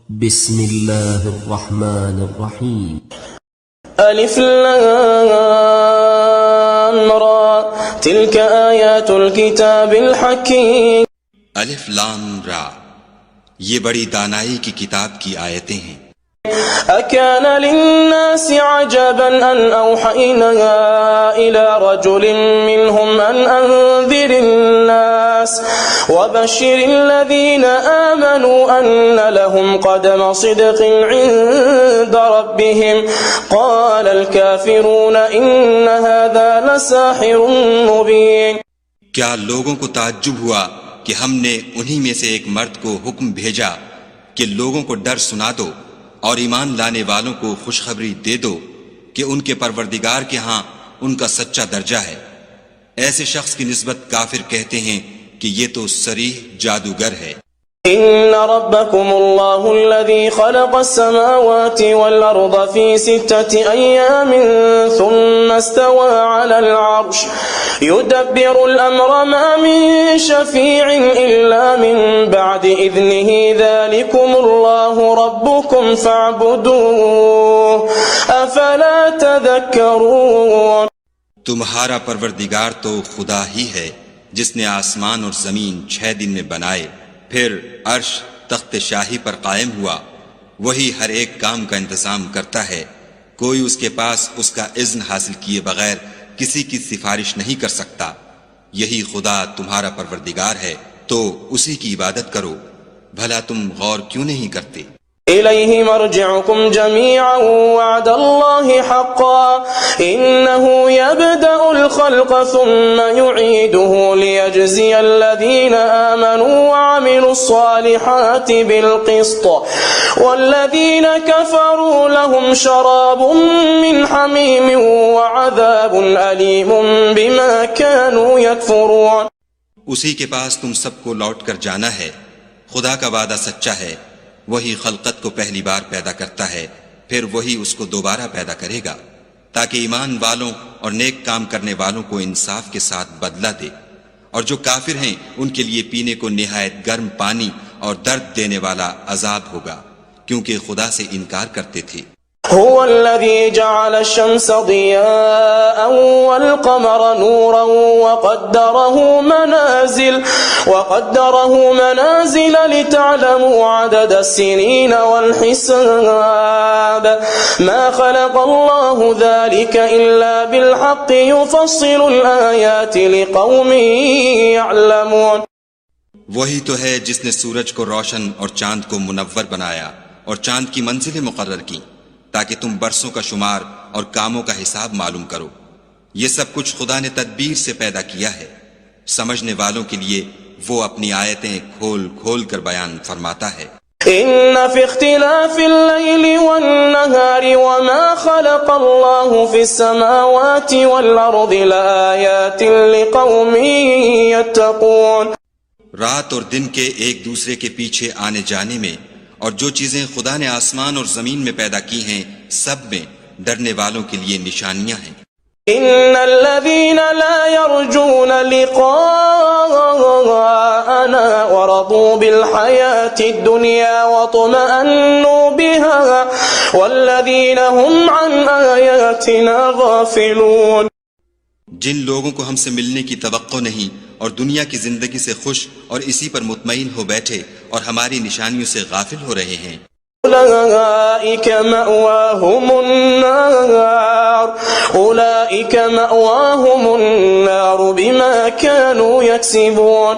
بسم الله الرحمن الرحيم. ألف لام را تلك آيات الكتاب الحكيم. الف لام را، یہ بڑی دانائی کی کتاب کی آیتیں ہیں۔ أكان للناس عجبا أن أوحينا إلى رجل منهم أن أنذر الناس وبشر الذين آمنوا أن لهم قدم صدق عند ربهم قال الكافرون إن هذا لساحر مبين. کیا لوگوں کو تعجب ہوا کہ ہم نے انہی میں سے ایک مرد کو حکم بھیجا کہ لوگوں کو ڈر سنا دو اور ایمان لانے والوں کو خوشخبری دے دو کہ ان کے پروردگار کے ہاں ان کا سچا درجہ ہے۔ ایسے شخص کی نسبت کافر کہتے ہیں کہ یہ تو صریح جادوگر ہے۔ إن ربكم الله الذي خلق السماوات والأرض في 6 أيام ثم استوى على العرش يدبر الأمر ما من شفيع إلا من بعد إذنه ذلكم الله ربكم فاعبدوه أفلا تذكرون. تمہارا پروردگار تو خدا ہی ہے جس نے آسمان اور زمین 6 دن میں بنائے، پھر عرش تخت شاہی پر قائم ہوا۔ وہی ہر ایک کام کا انتظام کرتا ہے، کوئی اس کے پاس اس کا اذن حاصل کیے بغیر کسی کی سفارش نہیں کر سکتا۔ یہی خدا تمہارا پروردگار ہے، تو اسی کی عبادت کرو۔ بھلا تم غور کیوں نہیں کرتے؟ إليه مرجعكم جميعا وعد الله حقا إنه يبدأ الخلق ثم يعيده ليجزي الذين آمنوا وعملوا الصالحات بالقسط والذين كفروا لهم شراب من حميم وعذاب أليم بما كانوا يكفرون. اسی کے پاس تم سب کو لوٹ کر جانا ہے۔ خدا کا وعدہ سچا ہے، وہی خلقت کو پہلی بار پیدا کرتا ہے، پھر وہی اس کو دوبارہ پیدا کرے گا تاکہ ایمان والوں اور نیک کام کرنے والوں کو انصاف کے ساتھ بدلہ دے، اور جو کافر ہیں ان کے لیے پینے کو نہایت گرم پانی اور درد دینے والا عذاب ہوگا، کیونکہ خدا سے انکار کرتے تھے۔ هو الذي جعل الشمس ضياء والقمر نورا وقدره منازل لتعلموا عدد السنين والحساب ما خلق الله ذلك إلا بالحق يفصل الآيات لقوم يعلمون. وہی تو ہے جس نے سورج کو روشن اور چاند کو منور بنایا اور چاند کی منزلیں مقرر کی تاکہ تم برسوں کا شمار اور کاموں کا حساب معلوم کرو۔ یہ سب کچھ خدا نے تدبیر سے پیدا کیا ہے، سمجھنے والوں کے لیے وہ اپنی آیتیں کھول کھول کر بیان فرماتا ہے۔ إن في اختلاف الليل والنهار وما خلق الله في السماوات والأرض لآيات لقوم يتقون. رات اور دن کے ایک دوسرے کے پیچھے آنے جانے میں اور جو چیزیں خدا نے آسمان اور زمین میں پیدا کی ہیں سب میں ڈرنے والوں کے لیے نشانیاں ہیں۔ إن الذين لا يرجون لقاءنا ورضوا بالحياة الدنيا واطمأنوا بها والذين هم عن آياتنا غافلون. جن لوگوں کو ہم سے ملنے کی توقع نہیں اور دنیا کی زندگی سے خوش اور اسی پر مطمئن ہو بیٹھے اور ہماری نشانیوں سے غافل ہو رہے ہیں، أولئك مأواهم النار بما كانوا يكسبون.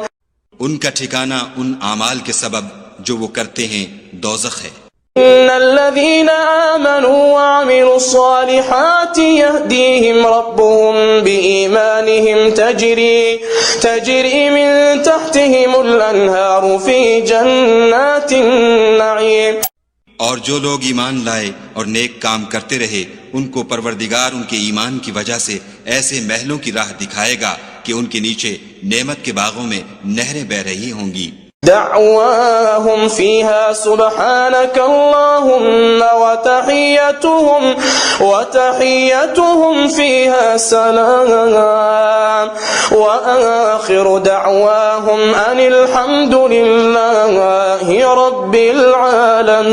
ان کا ٹھکانہ ان اعمال کے سبب جو وہ کرتے ہیں دوزخ ہے۔ إن الذين آمنوا وعملوا الصالحات يهديهم ربهم بإيمانهم تجري من تحتهم الأنهار في جنات النعيم. اور جو لوگ ایمان لائے اور نیک کام کرتے رہے ان کو پروردگار ان کے ایمان کی وجہ سے ایسے محلوں کی راہ دکھائے گا کہ ان کے نیچے نعمت کے باغوں میں نہریں بہہ رہی ہوں گی۔ دعواهم فيها سبحانك اللهم وتحيتهم فيها سلام وآخر دعواهم أن الحمد لله رب العالمين.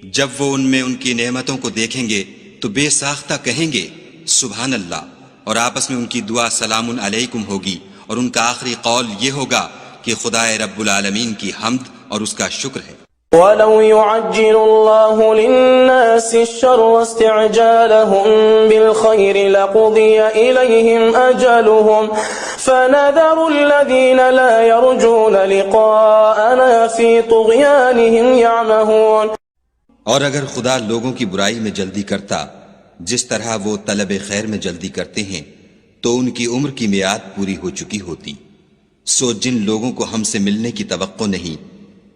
جب وہ ان میں ان کی نعمتوں کو دیکھیں گے تو بے ساختہ کہیں گے سبحان اللہ، اور آپس میں ان کی دعا سلام علیکم ہوگی، اور ان کا آخری قول یہ ہوگا کہ خدا رب العالمین کی حمد اور اس کا شکر ہے۔ وَلَوْ يُعَجِّلُ اللَّهُ لِلنَّاسِ الشَّرَّ وَاسْتِعْجَالَهُم بِالْخَيْرِ لَقُضِيَ إِلَيْهِمْ أَجَلُهُمْ فَنَذَرُ الَّذِينَ لَا يَرْجُونَ لِقَاءَنَا فِي طُغْيَانِهِمْ يَعْمَهُونَ۔ اور اگر خدا لوگوں کی برائی میں جلدی کرتا جس طرح وہ طلب خیر میں جلدی کرتے ہیں تو ان کی عمر کی میعاد پوری ہو چکی ہوتی، سو جن لوگوں کو ہم سے ملنے کی توقع نہیں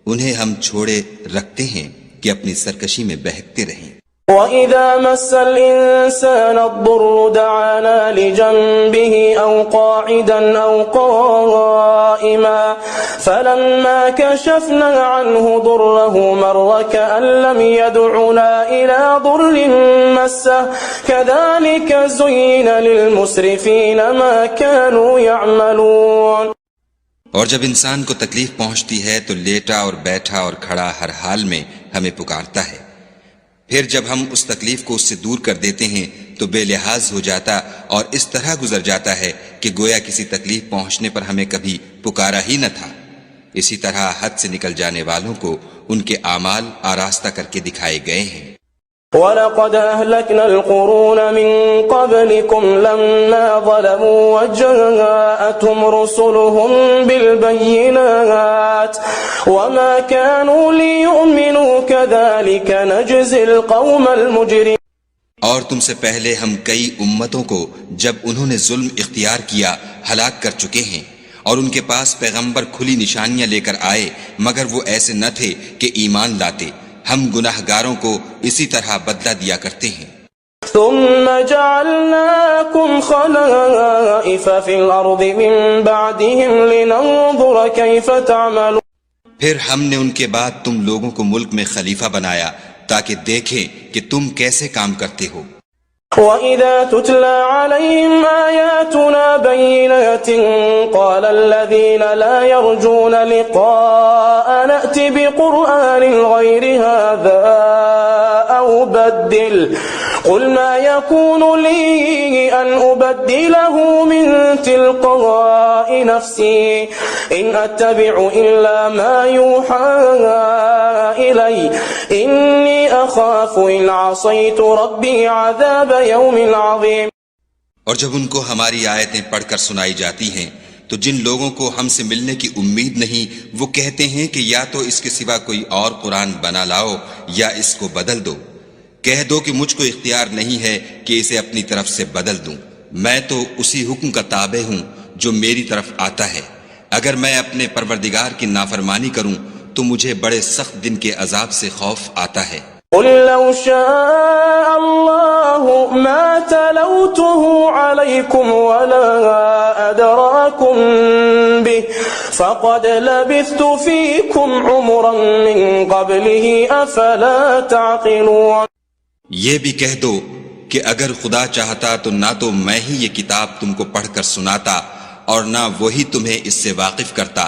انہیں ہم چھوڑے رکھتے ہیں کہ اپنی سرکشی میں بہکتے رہیں۔ وَإِذَا مَسَّ الْإِنسَانَ الضُّرُّ دَعَانَا لِجَنبِهِ أَوْ قَاعِدًا أَوْ قَائِمًا فَلَمَّا كَشَفْنَا عَنْهُ ضُرَّهُ مَرَّ كَأَن لَّمْ يَدْعُنَا إِلَى ضُرٍّ مَّسَّهُ كَذَلِكَ زُيِّنَ لِلْمُسْرِفِينَ مَا كَانُوا يَعْمَلُونَ۔ اور جب انسان کو تکلیف پہنچتی ہے تو لیٹا اور بیٹھا اور کھڑا ہر حال میں ہمیں پکارتا ہے، پھر جب ہم اس تکلیف کو اس سے دور کر دیتے ہیں تو بے لحاظ ہو جاتا اور اس طرح گزر جاتا ہے کہ گویا کسی تکلیف پہنچنے پر ہمیں کبھی پکارا ہی نہ تھا۔ اسی طرح حد سے نکل جانے والوں کو ان کے اعمال آراستہ کر کے دکھائے گئے ہیں۔ وَلَقَدْ أَهْلَكْنَا الْقُرُونَ مِنْ قَبْلِكُمْ لَمَّا ظَلَمُوا وَجَاءَتْهُمْ رُسُلُهُم بِالْبَيِّنَاتِ وَمَا كَانُوا لِيُؤْمِنُوا كَذَلِكَ نَجْزِي الْقَوْمَ الْمُجْرِمِينَ۔ اور تم سے پہلے ہم کئی امتوں کو جب انہوں نے ظلم اختیار کیا ہلاک کر چکے ہیں، اور ان کے پاس پیغمبر کھلی نشانیاں لے کر آئے مگر وہ ایسے نہ تھے کہ ایمان لاتے۔ ہم گناہگاروں کو اسی طرح بدلہ دیا کرتے ہیں۔ ثم جعلناكم خلائف في الأرض من بعدهم لننظر كيف تعملون۔ پھر ہم نے ان کے بعد تم لوگوں کو ملک میں خلیفہ بنایا تاکہ دیکھیں کہ تم کیسے کام کرتے ہو۔ وَإِذَا تُتْلَى عَلَيْهِمْ آيَاتُنَا بَيِّنَاتٍ قَالَ الَّذِينَ لَا يَرْجُونَ لِقَاءَنَا ائْتِ بِقُرْآنٍ غَيْرِ هَذَا أَوْ بَدِّلْ قُلْ مَا يَكُونُ لِي أَنْ أُبَدِّلَهُ مِنْ تِلْقَاءِ نَفْسِي إِنْ أَتَّبِعُ إِلَّا مَا يُوحَى إِلَيَّ إِنِّي أَخَافُ إِنْ عَصَيْتُ رَبِّي عَذَابَ يَوْمٍ عَظِيمٍ۔ اور جب ان کو ہماری آیتیں پڑھ کر سنائی جاتی ہیں تو جن لوگوں کو ہم سے ملنے کی امید نہیں وہ کہتے ہیں کہ یا تو اس کے سوا کوئی اور قرآن بنا لاؤ یا اس کو بدل دو۔ کہہ دو کہ مجھ کو اختیار نہیں ہے کہ اسے اپنی طرف سے بدل دوں، میں تو اسی حکم کا تابع ہوں جو میری طرف آتا ہے۔ اگر میں اپنے پروردگار کی نافرمانی کروں تو مجھے بڑے سخت دن کے عذاب سے خوف آتا ہے۔ قل لو شاء الله ما تلوته عليكم ولا أدراكم به فقد لبثت فيكم عمرا من قبله أفلا تعقلون۔ یہ بھی کہہ دو کہ اگر خدا چاہتا تو نہ تو میں ہی یہ کتاب تم کو پڑھ کر سناتا اور نہ وہی تمہیں اس سے واقف کرتا۔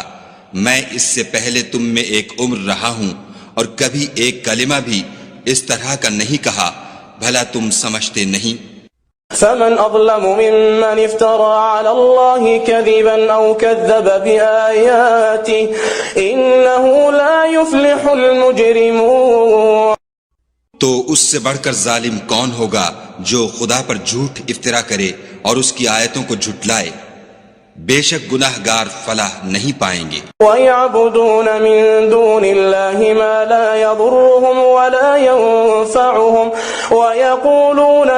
میں اس سے پہلے تم میں ایک عمر رہا ہوں اور کبھی ایک کلمہ بھی اس طرح کا نہیں کہا، بھلا تم سمجھتے نہیں؟ فمن أظلم ممن افترى على الله كذبا أو كذب بآياته إنه لا يفلح المجرمون۔ تو اس سے بڑھ کر ظالم کون ہوگا جو خدا پر جھوٹ افطرا کرے اور اس کی آیتوں کو جھٹلائے؟ بے شک گناہگار فلاح نہیں پائیں گے۔ وَيَعْبُدُونَ مِن دُونِ اللَّهِ مَا لَا يَضُرُّهُمْ وَلَا يَنفَعُهُمْ وَيَقُولُونَ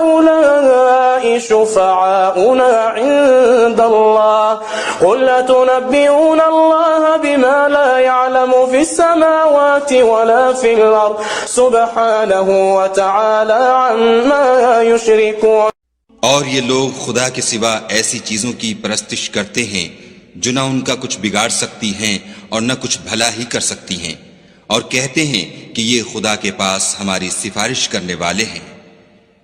هَؤُلَاءِ شُفَعَاؤُنَا عِندَ اللَّهِ قُلْ أَتُنَبِّئُونَ اللَّهَ بِمَا لَا يَعْلَمُ فِي السَّمَاوَاتِ وَلَا فِي الْأَرْضِ سُبْحَانَهُ وَتَعَالَى عَمَّا يُشْرِكُونَ۔ اور یہ لوگ خدا کے سوا ایسی چیزوں کی پرستش کرتے ہیں جو نہ ان کا کچھ بگاڑ سکتی ہیں اور نہ کچھ بھلا ہی کر سکتی ہیں، اور کہتے ہیں کہ یہ خدا کے پاس ہماری سفارش کرنے والے ہیں۔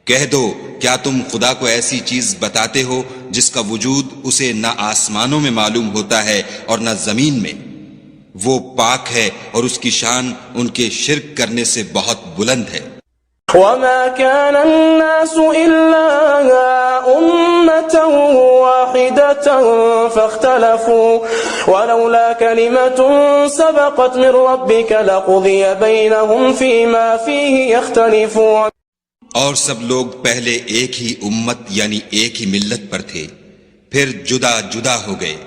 کہہ دو کیا تم خدا کو ایسی چیز بتاتے ہو جس کا وجود اسے نہ آسمانوں میں معلوم ہوتا ہے اور نہ زمین میں؟ وہ پاک ہے اور اس کی شان ان کے شرک کرنے سے بہت بلند ہے۔ وما كان الناس إلا أمة واحدة فاختلفوا ولولا كلمة سبقت من ربك لقضي بينهم فيما فيه يختلفون۔ اور سب لوگ پہلے ایک ہی امت یعنی ایک ہی ملت پر تھے، پھر جدا جدا ہو گئے،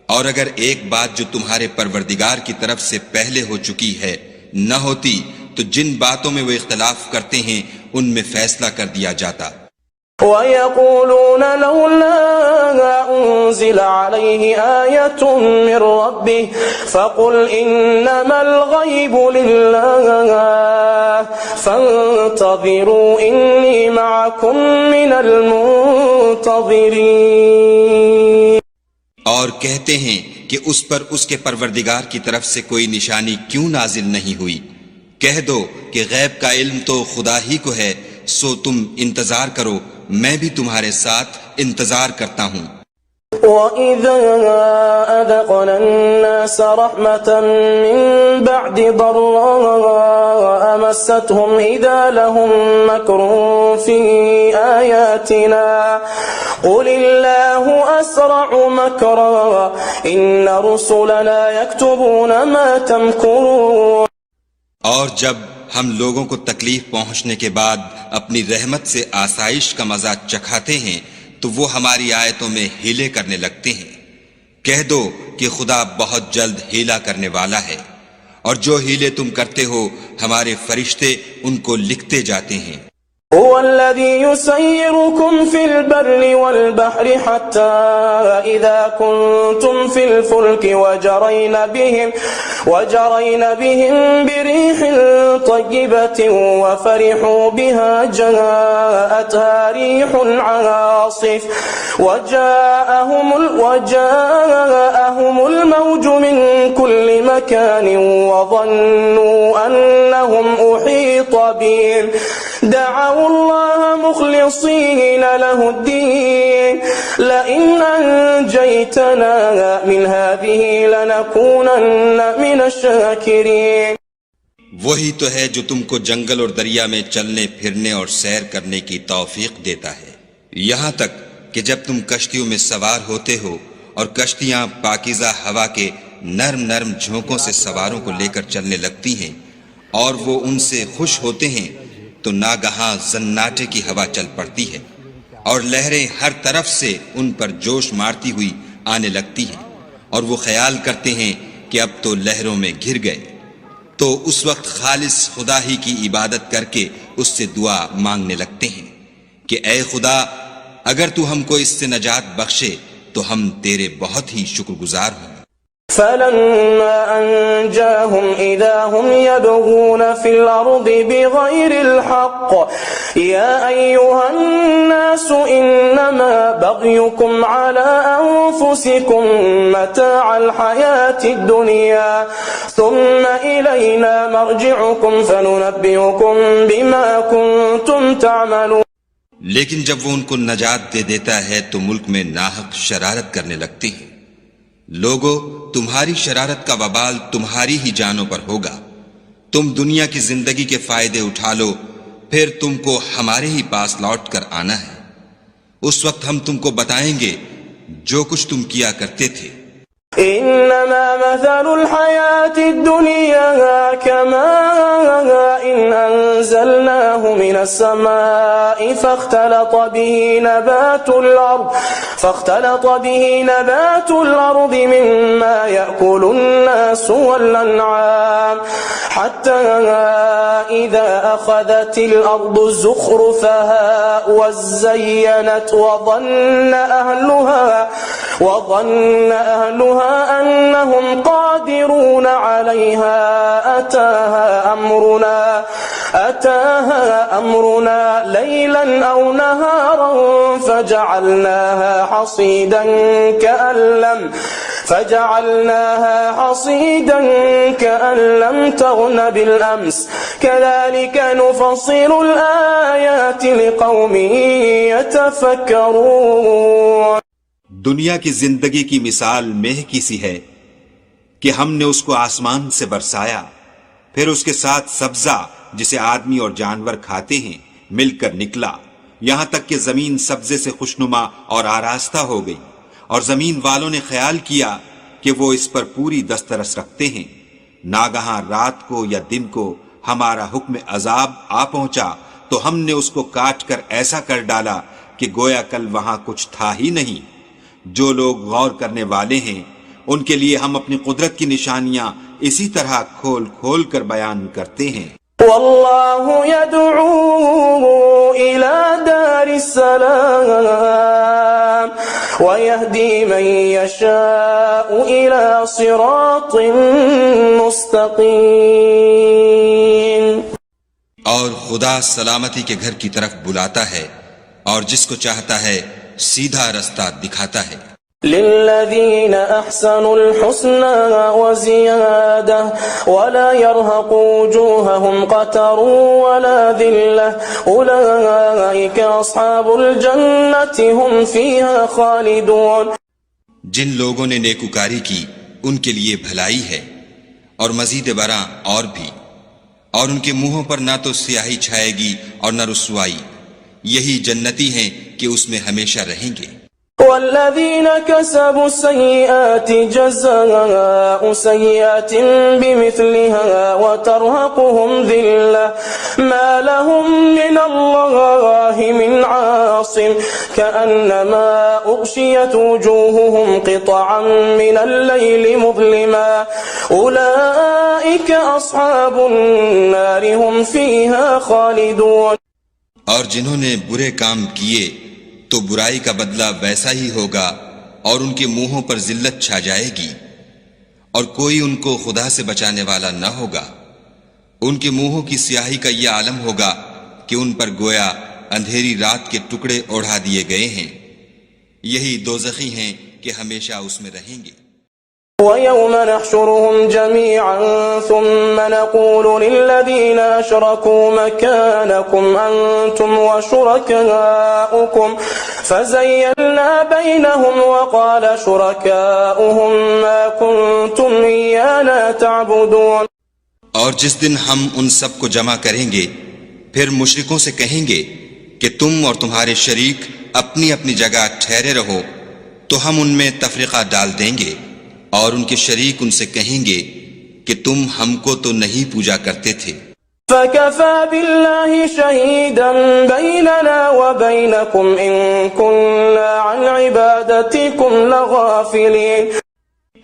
اور اگر ایک بات جو تمہارے پروردگار کی طرف سے پہلے ہو چکی ہے نہ ہوتی تو جن باتوں میں وہ اختلاف کرتے ہیں ان میں فیصلہ کر دیا جاتا۔ وَيَقُولُونَ لَوْلَا أُنزِلَ عَلَيْهِ آيَةٌ مِّن رَّبِّهِ فَقُلْ إِنَّمَا الْغَيْبُ لِلَّهِ فَانتَظِرُوا إِنِّي مَعَكُم مِّنَ الْمُنتَظِرِينَ۔ اور کہتے ہیں کہ اس پر اس کے پروردگار کی طرف سے کوئی نشانی کیوں نازل نہیں ہوئی؟ کہہ دو کہ غیب کا علم تو خدا ہی کو ہے، سو تم انتظار کرو، میں بھی تمہارے ساتھ انتظار کرتا ہوں۔ وَإِذَا أَذَقْنَا النَّاسَ رَحْمَةً مِّن بَعْدِ ضَرَّاءَ مَسَّتْهُمْ إِذَا لَهُم مَّكْرٌ فِي آيَاتِنَا قُلِ اللَّهُ أَسْرَعُ مَكْرًا إِنَّ رُسُلَنَا يَكْتُبُونَ مَا تَمْكُرُونَ۔ اور جب ہم لوگوں کو تکلیف پہنچنے کے بعد اپنی رحمت سے آسائش کا مزہ چکھاتے ہیں تو وہ ہماری آیتوں میں ہیلے کرنے لگتے ہیں۔ کہہ دو کہ خدا بہت جلد ہیلا کرنے والا ہے، اور جو ہیلے تم کرتے ہو ہمارے فرشتے ان کو لکھتے جاتے ہیں۔ هو الذي يسيركم في البر والبحر حتى إذا كنتم في الفلك وجرين بهم بريح طيبة وفرحوا بها جاءتها ريح عاصف وجاءهم الموج من كل مكان وظنوا أنهم أحيط بهم دعوا الله مخلصين له الدين لئن أنجيتنا من هذه لنكونن من الشاكرين۔ وہی تو ہے جو تم کو جنگل اور دریا میں چلنے پھرنے اور سیر کرنے کی توفیق دیتا ہے، یہاں تک کہ جب تم کشتیوں میں سوار ہوتے ہو اور کشتیاں پاکیزہ ہوا کے نرم نرم جھونکوں سے سواروں کو لے کر چلنے لگتی ہیں اور وہ ان سے خوش ہوتے ہیں تو ناگہاں زناٹے کی ہوا چل پڑتی ہے اور لہریں ہر طرف سے ان پر جوش مارتی ہوئی آنے لگتی ہیں، اور وہ خیال کرتے ہیں کہ اب تو لہروں میں گر گئے، تو اس وقت خالص خدا ہی کی عبادت کر کے اس سے دعا مانگنے لگتے ہیں کہ اے خدا اگر تو ہم کو اس سے نجات بخشے تو ہم تیرے بہت ہی شکر گزار ہوں۔ فلما أنجاهم إذا هم يبغون في الأرض بغير الحق يا أيها الناس إنما بغيكم على أنفسكم متاع الحياة الدنيا ثم إلينا مرجعكم فننبئكم بما كنتم تعملون۔ لیکن جب وہ ان کو نجات دے دیتا ہے تو ملک میں ناحق شرارت کرنے لگتے ہیں۔ لوگو تمہاری شرارت کا وبال تمہاری ہی جانوں پر ہوگا، تم دنیا کی زندگی کے فائدے اٹھا لو، پھر تم کو ہمارے ہی پاس لوٹ کر آنا ہے، اس وقت ہم تم کو بتائیں گے جو کچھ تم کیا کرتے تھے۔ إنما مثل الحياة الدنيا كماء إن أنزلناه من السماء فاختلط به نبات الأرض مما يأكل الناس والأنعام حتى إذا أخذت الأرض زخرفها وزينت وظن أهلها أنهم قادرون عليها أتاها أمرنا ليلا أو نهارا فجعلناها حصيدا كأن لم تغن بالأمس كذلك نفصل الآيات لقوم يتفكرون. دنیا کی زندگی کی مثال مہ کی سی ہے کہ ہم نے اس کو آسمان سے برسایا، پھر اس کے ساتھ سبزہ جسے آدمی اور جانور کھاتے ہیں مل کر نکلا، یہاں تک کہ زمین سبزے سے خوشنما اور آراستہ ہو گئی، اور زمین والوں نے خیال کیا کہ وہ اس پر پوری دسترس رکھتے ہیں۔ ناگہاں رات کو یا دن کو ہمارا حکم عذاب آ پہنچا تو ہم نے اس کو کاٹ کر ایسا کر ڈالا کہ گویا کل وہاں کچھ تھا ہی نہیں۔ جو لوگ غور کرنے والے ہیں ان کے لیے ہم اپنی قدرت کی نشانیاں اسی طرح کھول کھول کر بیان کرتے ہیں۔ واللہ يدعو إلى دار السلام ويهدي من يشاء إلى صراط مستقيم۔ اور خدا سلامتی کے گھر کی طرف بلاتا ہے اور جس کو چاہتا ہے سیدھا رستہ دکھاتا ہے۔ للذين أحسنوا الحسنى وزيادة ولا يرهق وجوههم قتر ولا ذلة أولئك أصحاب الجنة هم فيها خالدون۔ جن لوگوں نے نیکوکاری کی ان کے لیے بھلائی ہے اور مزید برآں اور بھی، اور ان کے منہوں پر نہ تو سیاہی چھائے گی اور نہ رسوائی، یہی جنتی ہیں کہ اس میں ہمیشہ رہیں گے۔ والذين كسبوا السيئات جزاء سيئات بمثلها وترهقهم ذلة ما لهم من الله من عاصم كأنما أغشيت وجوههم قطعا من الليل مظلما أولئك أصحاب النار هم فيها خالدون۔ اور جنہوں نے برے کام کیے تو برائی کا بدلہ ویسا ہی ہوگا اور ان کے منہوں پر ذلت چھا جائے گی اور کوئی ان کو خدا سے بچانے والا نہ ہوگا۔ ان کے منہوں کی سیاہی کا یہ عالم ہوگا کہ ان پر گویا اندھیری رات کے ٹکڑے اوڑھا دیے گئے ہیں، یہی دوزخی ہیں کہ ہمیشہ اس میں رہیں گے۔ وَيَوْمَ نَحْشُرُهُمْ جَمِيعًا ثُمَّ نَقُولُ لِلَّذِينَ أَشْرَكُوا مَكَانَكُمْ أَنْتُمْ وَشُرَكَاؤُكُمْ فَزَيَّلْنَا بَيْنَهُمْ وَقَالَ شُرَكَاؤُهُمْ مَا كُنْتُمْ إِيَّانَا تَعْبُدُونَ۔ اور جس دن ہم ان سب کو جمع کریں گے پھر مشرکوں سے کہیں گے کہ تم اور تمہارے شریک اپنی اپنی جگہ ٹھہرے رہو، تو ہم ان میں تفرقہ ڈال دیں گے، اور ان کے شریک ان سے کہیں گے کہ تم ہم کو تو نہیں پوجا کرتے تھے۔ فَكَفَى بِاللَّهِ شَهِيدًا بَيْنَنَا وَبَيْنَكُمْ إِن كُنَّا عَنْ عِبَادَتِكُمْ لَغَافِلِينَ۔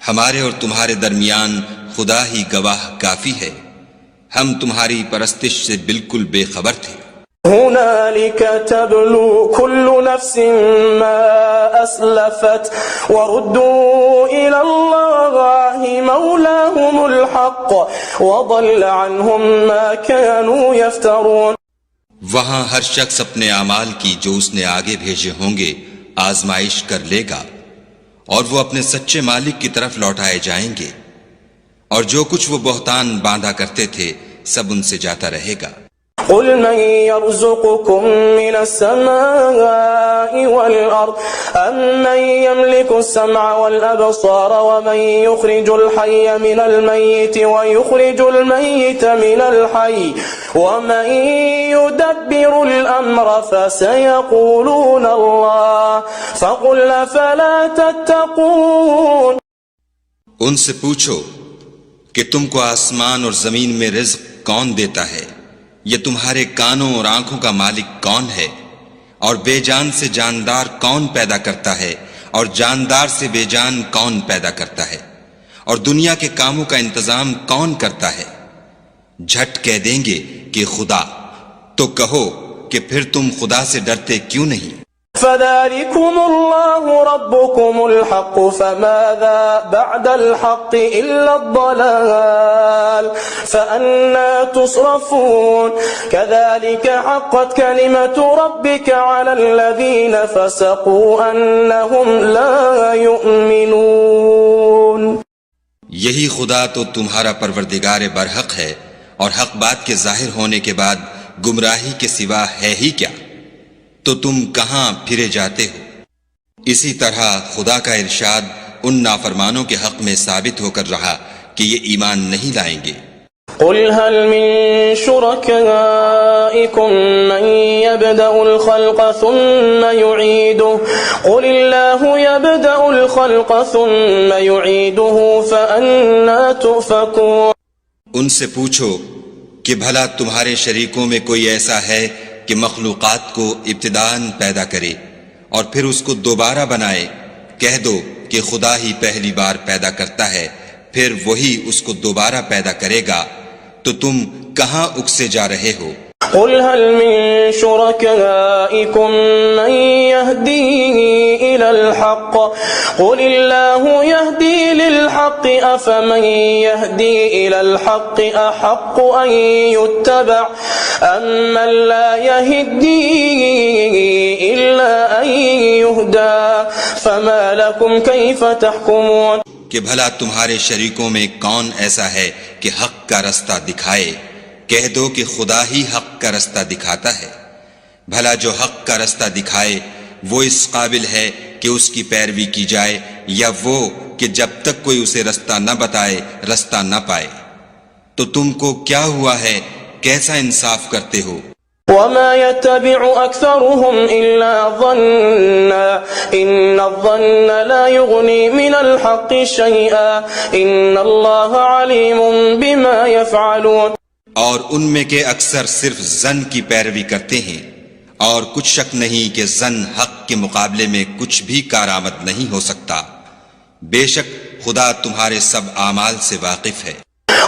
ہمارے اور تمہارے درمیان خدا ہی گواہ کافی ہے، ہم تمہاری پرستش سے بالکل بے خبر تھے۔ هنالك تبلو كل نفس ما أسلفت وردوا إلى الله مولاهم الحق وضل عنهم ما كانوا يفترون۔ وہاں ہر شخص اپنے اعمال کی جو اس نے آگے بھیجے ہوں گے آزمائش کر لے گا، اور وہ اپنے سچے مالک کی طرف لوٹائے جائیں گے، اور جو کچھ وہ بہتان باندھا کرتے تھے سب ان سے جاتا رہے گا۔ قل من يرزقكم من السماء والأرض أمن يملك السمع والأبصار ومن يخرج الحي من الميت ويخرج الميت من الحي ومن يدبر الأمر فسيقولون الله فقل أفلا تتقون۔ ان سے پوچھو کہ تم کو آسمان اور زمین میں رزق کون دیتا ہے، یہ تمہارے کانوں اور آنکھوں کا مالک کون ہے، اور بے جان سے جاندار کون پیدا کرتا ہے، اور جاندار سے بے جان کون پیدا کرتا ہے، اور دنیا کے کاموں کا انتظام کون کرتا ہے؟ جھٹ کہہ دیں گے کہ خدا، تو کہو کہ پھر تم خدا سے ڈرتے کیوں نہیں؟ فذلكم الله ربكم الحق فماذا بعد الحق إلا الضلال الضلال فأنى تصرفون كذلك حقت كلمة ربك على الذين فسقوا أنهم لا يؤمنون. یہی خدا تو تمہارا پروردگار برحق ہے، اور حق بات کے ظاہر ہونے کے بعد گمراہی کے سوا ہے ہی کیا؟ تو تم کہاں پھرے جاتے ہو؟ اسی طرح خدا کا ارشاد ان نافرمانوں کے حق میں ثابت ہو کر رہا کہ یہ ایمان نہیں لائیں گے. قل هل من شركائكم من يبدأ الخلق ثم يعيده قل الله يبدأ الخلق ثم يعيده فأنى تؤفكون. ان سے پوچھو کہ بھلا تمہارے شریکوں میں کوئی ایسا ہے کہ مخلوقات کو ابتداءً پیدا کرے اور پھر اس کو دوبارہ بنائے؟ کہہ دو کہ خدا ہی پہلی بار پیدا کرتا ہے، پھر وہی اس کو دوبارہ پیدا کرے گا. تو تم کہاں اکسے جا رہے ہو؟ قل هل من شركائكم من يهدي إلى الحق قل الله يهدي للحق أفمن يهدي إلى الحق أحق أن يتبع أمن لا يهدي إلا أن يهدى فما لكم كيف تحكمون. کہ بھلا تمہارے شریکوں میں کون ایسا ہے کہ حق کا رستہ دکھائے؟ کہہ دو کہ خدا ہی حق کا رستہ دکھاتا ہے. بھلا جو حق کا رستہ دکھائے وہ اس قابل ہے کہ اس کی پیروی کی جائے، یا وہ کہ جب تک کوئی اسے رستہ نہ بتائے رستہ نہ پائے؟ تو تم کو کیا ہوا ہے؟ کیسا انصاف کرتے ہو؟ وما يتبع أكثرهم إلا ظنا إن الظن لا يغني من الحق شيئا إن الله عليم بما يفعلون. اور ان میں کے اکثر صرف ظن کی پیروی کرتے ہیں، اور کچھ شک نہیں کہ ظن حق کے مقابلے میں کچھ بھی کارآمد نہیں ہو سکتا. بے شک خدا تمہارے سب اعمال سے واقف ہے.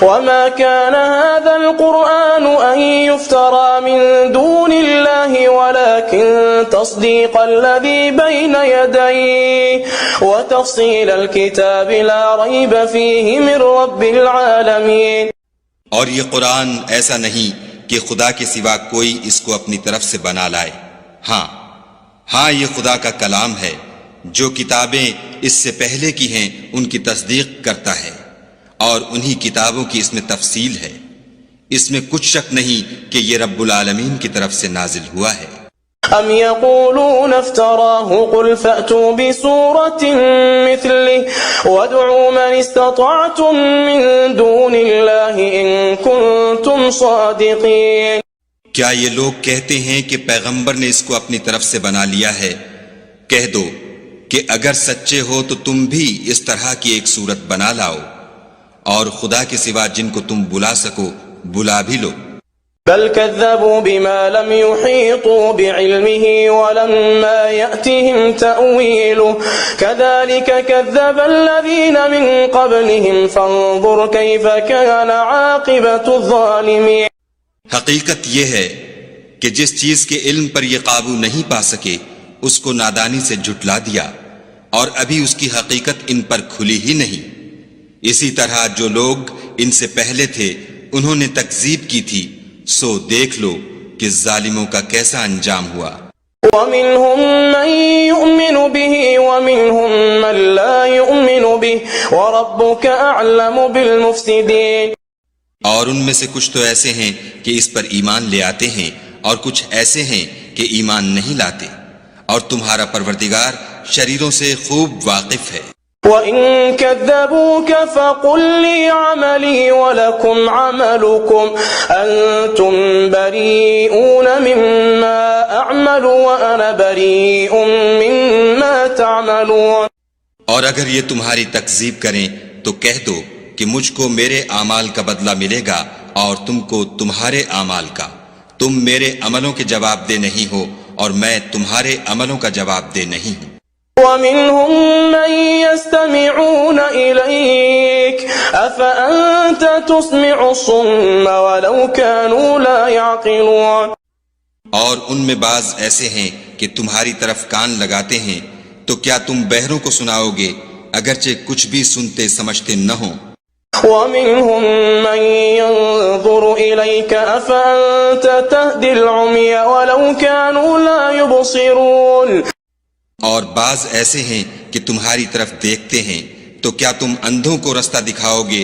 وما كان هذا القرآن أن يفترى من دون الله ولكن تصديق الذي بين يديه وتفصيل الكتاب لا ريب فيه من رب العالمين. اور یہ قرآن ایسا نہیں کہ خدا کے سوا کوئی اس کو اپنی طرف سے بنا لائے. ہاں یہ خدا کا کلام ہے. جو کتابیں اس سے پہلے کی ہیں ان کی تصدیق کرتا ہے، اور انہی کتابوں کی اس میں تفصیل ہے. اس میں کچھ شک نہیں کہ یہ رب العالمین کی طرف سے نازل ہوا ہے. ام يقولون افتراه قل فأتوا بسورة مثله وادعوا من استطعتم من دون الله إن كنتم صادقين. کیا یہ لوگ کہتے ہیں کہ پیغمبر نے اس کو اپنی طرف سے بنا لیا ہے؟ کہہ دو کہ اگر سچے ہو تو تم بھی اس طرح کی ایک صورت بنا لاؤ، اور خدا کے سوا جن کو تم بلا سکو بلا بھی لو. بل كذبوا بما لم يحيطوا بعلمه ولما يأتهم تأويله كذلك كذب الذين من قبلهم فانظر كيف كان عاقبة الظالمين. حقیقت یہ ہے کہ جس چیز کے علم پر یہ قابو نہیں پا سکے اس کو نادانی سے جھٹلا دیا، اور ابھی اس کی حقیقت ان پر کھلی ہی نہیں. اسی طرح جو لوگ ان سے پہلے تھے انہوں نے تکذیب کی تھی، سو دیکھ لو کہ ظالموں کا کیسا انجام ہوا. وَمِنْهُمْ مَنْ يُؤْمِنُ بِهِ وَمِنْهُمْ مَنْ لَا يُؤْمِنُ بِهِ وَرَبُّكَ أَعْلَمُ بِالْمُفْسِدِينَ. اور ان میں سے کچھ تو ایسے ہیں کہ اس پر ایمان لے آتے ہیں، اور کچھ ایسے ہیں کہ ایمان نہیں لاتے، اور تمہارا پروردگار شریروں سے خوب واقف ہے. وَإِن كَذَّبُوكَ فَقُلْ لِي عَمَلِي وَلَكُمْ عَمَلُكُمْ أَنْتُمْ بَرِيئُونَ مِمَّا أَعْمَلُ وَأَنَا بَرِيءٌ مِمَّا تَعْمَلُونَ. اور اگر یہ تمہاری تکذیب کریں تو کہہ دو کہ مجھ کو میرے اعمال کا بدلہ ملے گا اور تم کو تمہارے اعمال کا. تم میرے عملوں کے جواب دہ نہیں ہو اور میں تمہارے عملوں کا جواب دہ نہیں ہوں. وَمِنْهُمْ مَنْ يَسْتَمِعُونَ إِلَيْكَ أَفَأَنْتَ تُسْمِعُ الصُّمَّ وَلَوْ كَانُوا لَا يَعْقِلُونَ. اور ان میں بعض ایسے ہیں کہ تمہاری طرف کان لگاتے ہیں، تو کیا تم بہروں کو سناؤ گے اگرچہ کچھ بھی سنتے سمجھتے نہ ہوں؟ ومنهم من ينظر إليك أفأنت تهدي العمي ولو كانوا لا يبصرون. اور بعض ایسے ہیں کہ تمہاری طرف دیکھتے ہیں تو کیا تم اندھوں کو رستہ دکھاؤ گے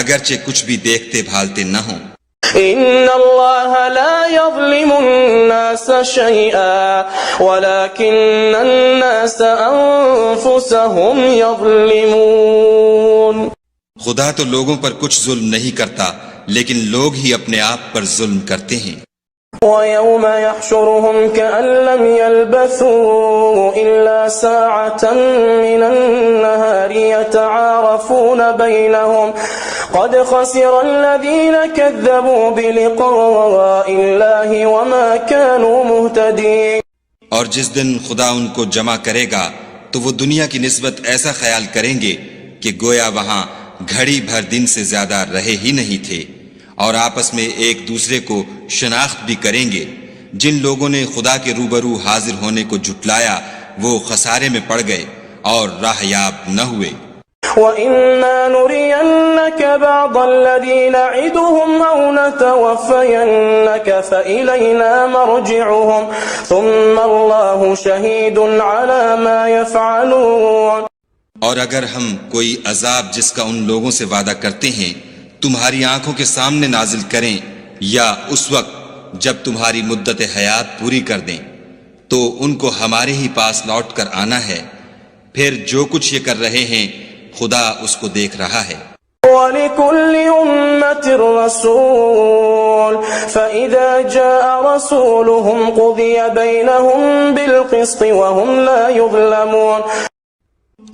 اگرچہ کچھ بھی دیکھتے بھالتے نہ ہوں؟ إن الله لا يظلم الناس شيئا ولكن الناس أنفسهم يظلمون. خدا تو لوگوں پر کچھ ظلم نہیں کرتا لیکن لوگ ہی اپنے آپ پر ظلم کرتے ہیں. ويوم يحشرهم كأن لم يلبثوا إلا ساعة من النهار يتعارفون بينهم قد خسر الذين كذبوا بلقاء الله وما كانوا مهتدين. اور جس دن خدا ان کو جمع کرے گا تو وہ دنیا کی نسبت ایسا خیال کریں گے کہ گویا وہاں گھڑی بھر دن سے زیادہ رہے ہی نہیں تھے، اور آپس میں ایک دوسرے کو شناخت بھی کریں گے. جن لوگوں نے خدا کے روبرو حاضر ہونے کو جھٹلایا وہ خسارے میں پڑ گئے اور راہ یاب نہ ہوئے. وَإِمَّا نُرِيَنَّكَ بَعْضَ الَّذِي نَعِدُهُمْ أَوْ نَتَوَفَّيَنَّكَ فَإِلَيْنَا مَرْجِعُهُمْ ثُمَّ اللَّهُ شَهِيدٌ عَلَى مَا يَفْعَلُونَ. اور اگر ہم کوئی عذاب جس کا ان لوگوں سے وعدہ کرتے ہیں تمہاری آنکھوں کے سامنے نازل کریں یا اس وقت جب تمہاری مدت حیات پوری کر دیں تو ان کو ہمارے ہی پاس لوٹ کر آنا ہے، پھر جو کچھ یہ کر رہے ہیں خدا اس کو دیکھ رہا ہے. وَلِكُلِّ أُمَّةٍ رَسُولٌ فَإِذَا جَاءَ رَسُولُهُمْ قُضِيَ بَيْنَهُمْ بِالْقِسْطِ وَهُمْ لَا يُظْلَمُونَ.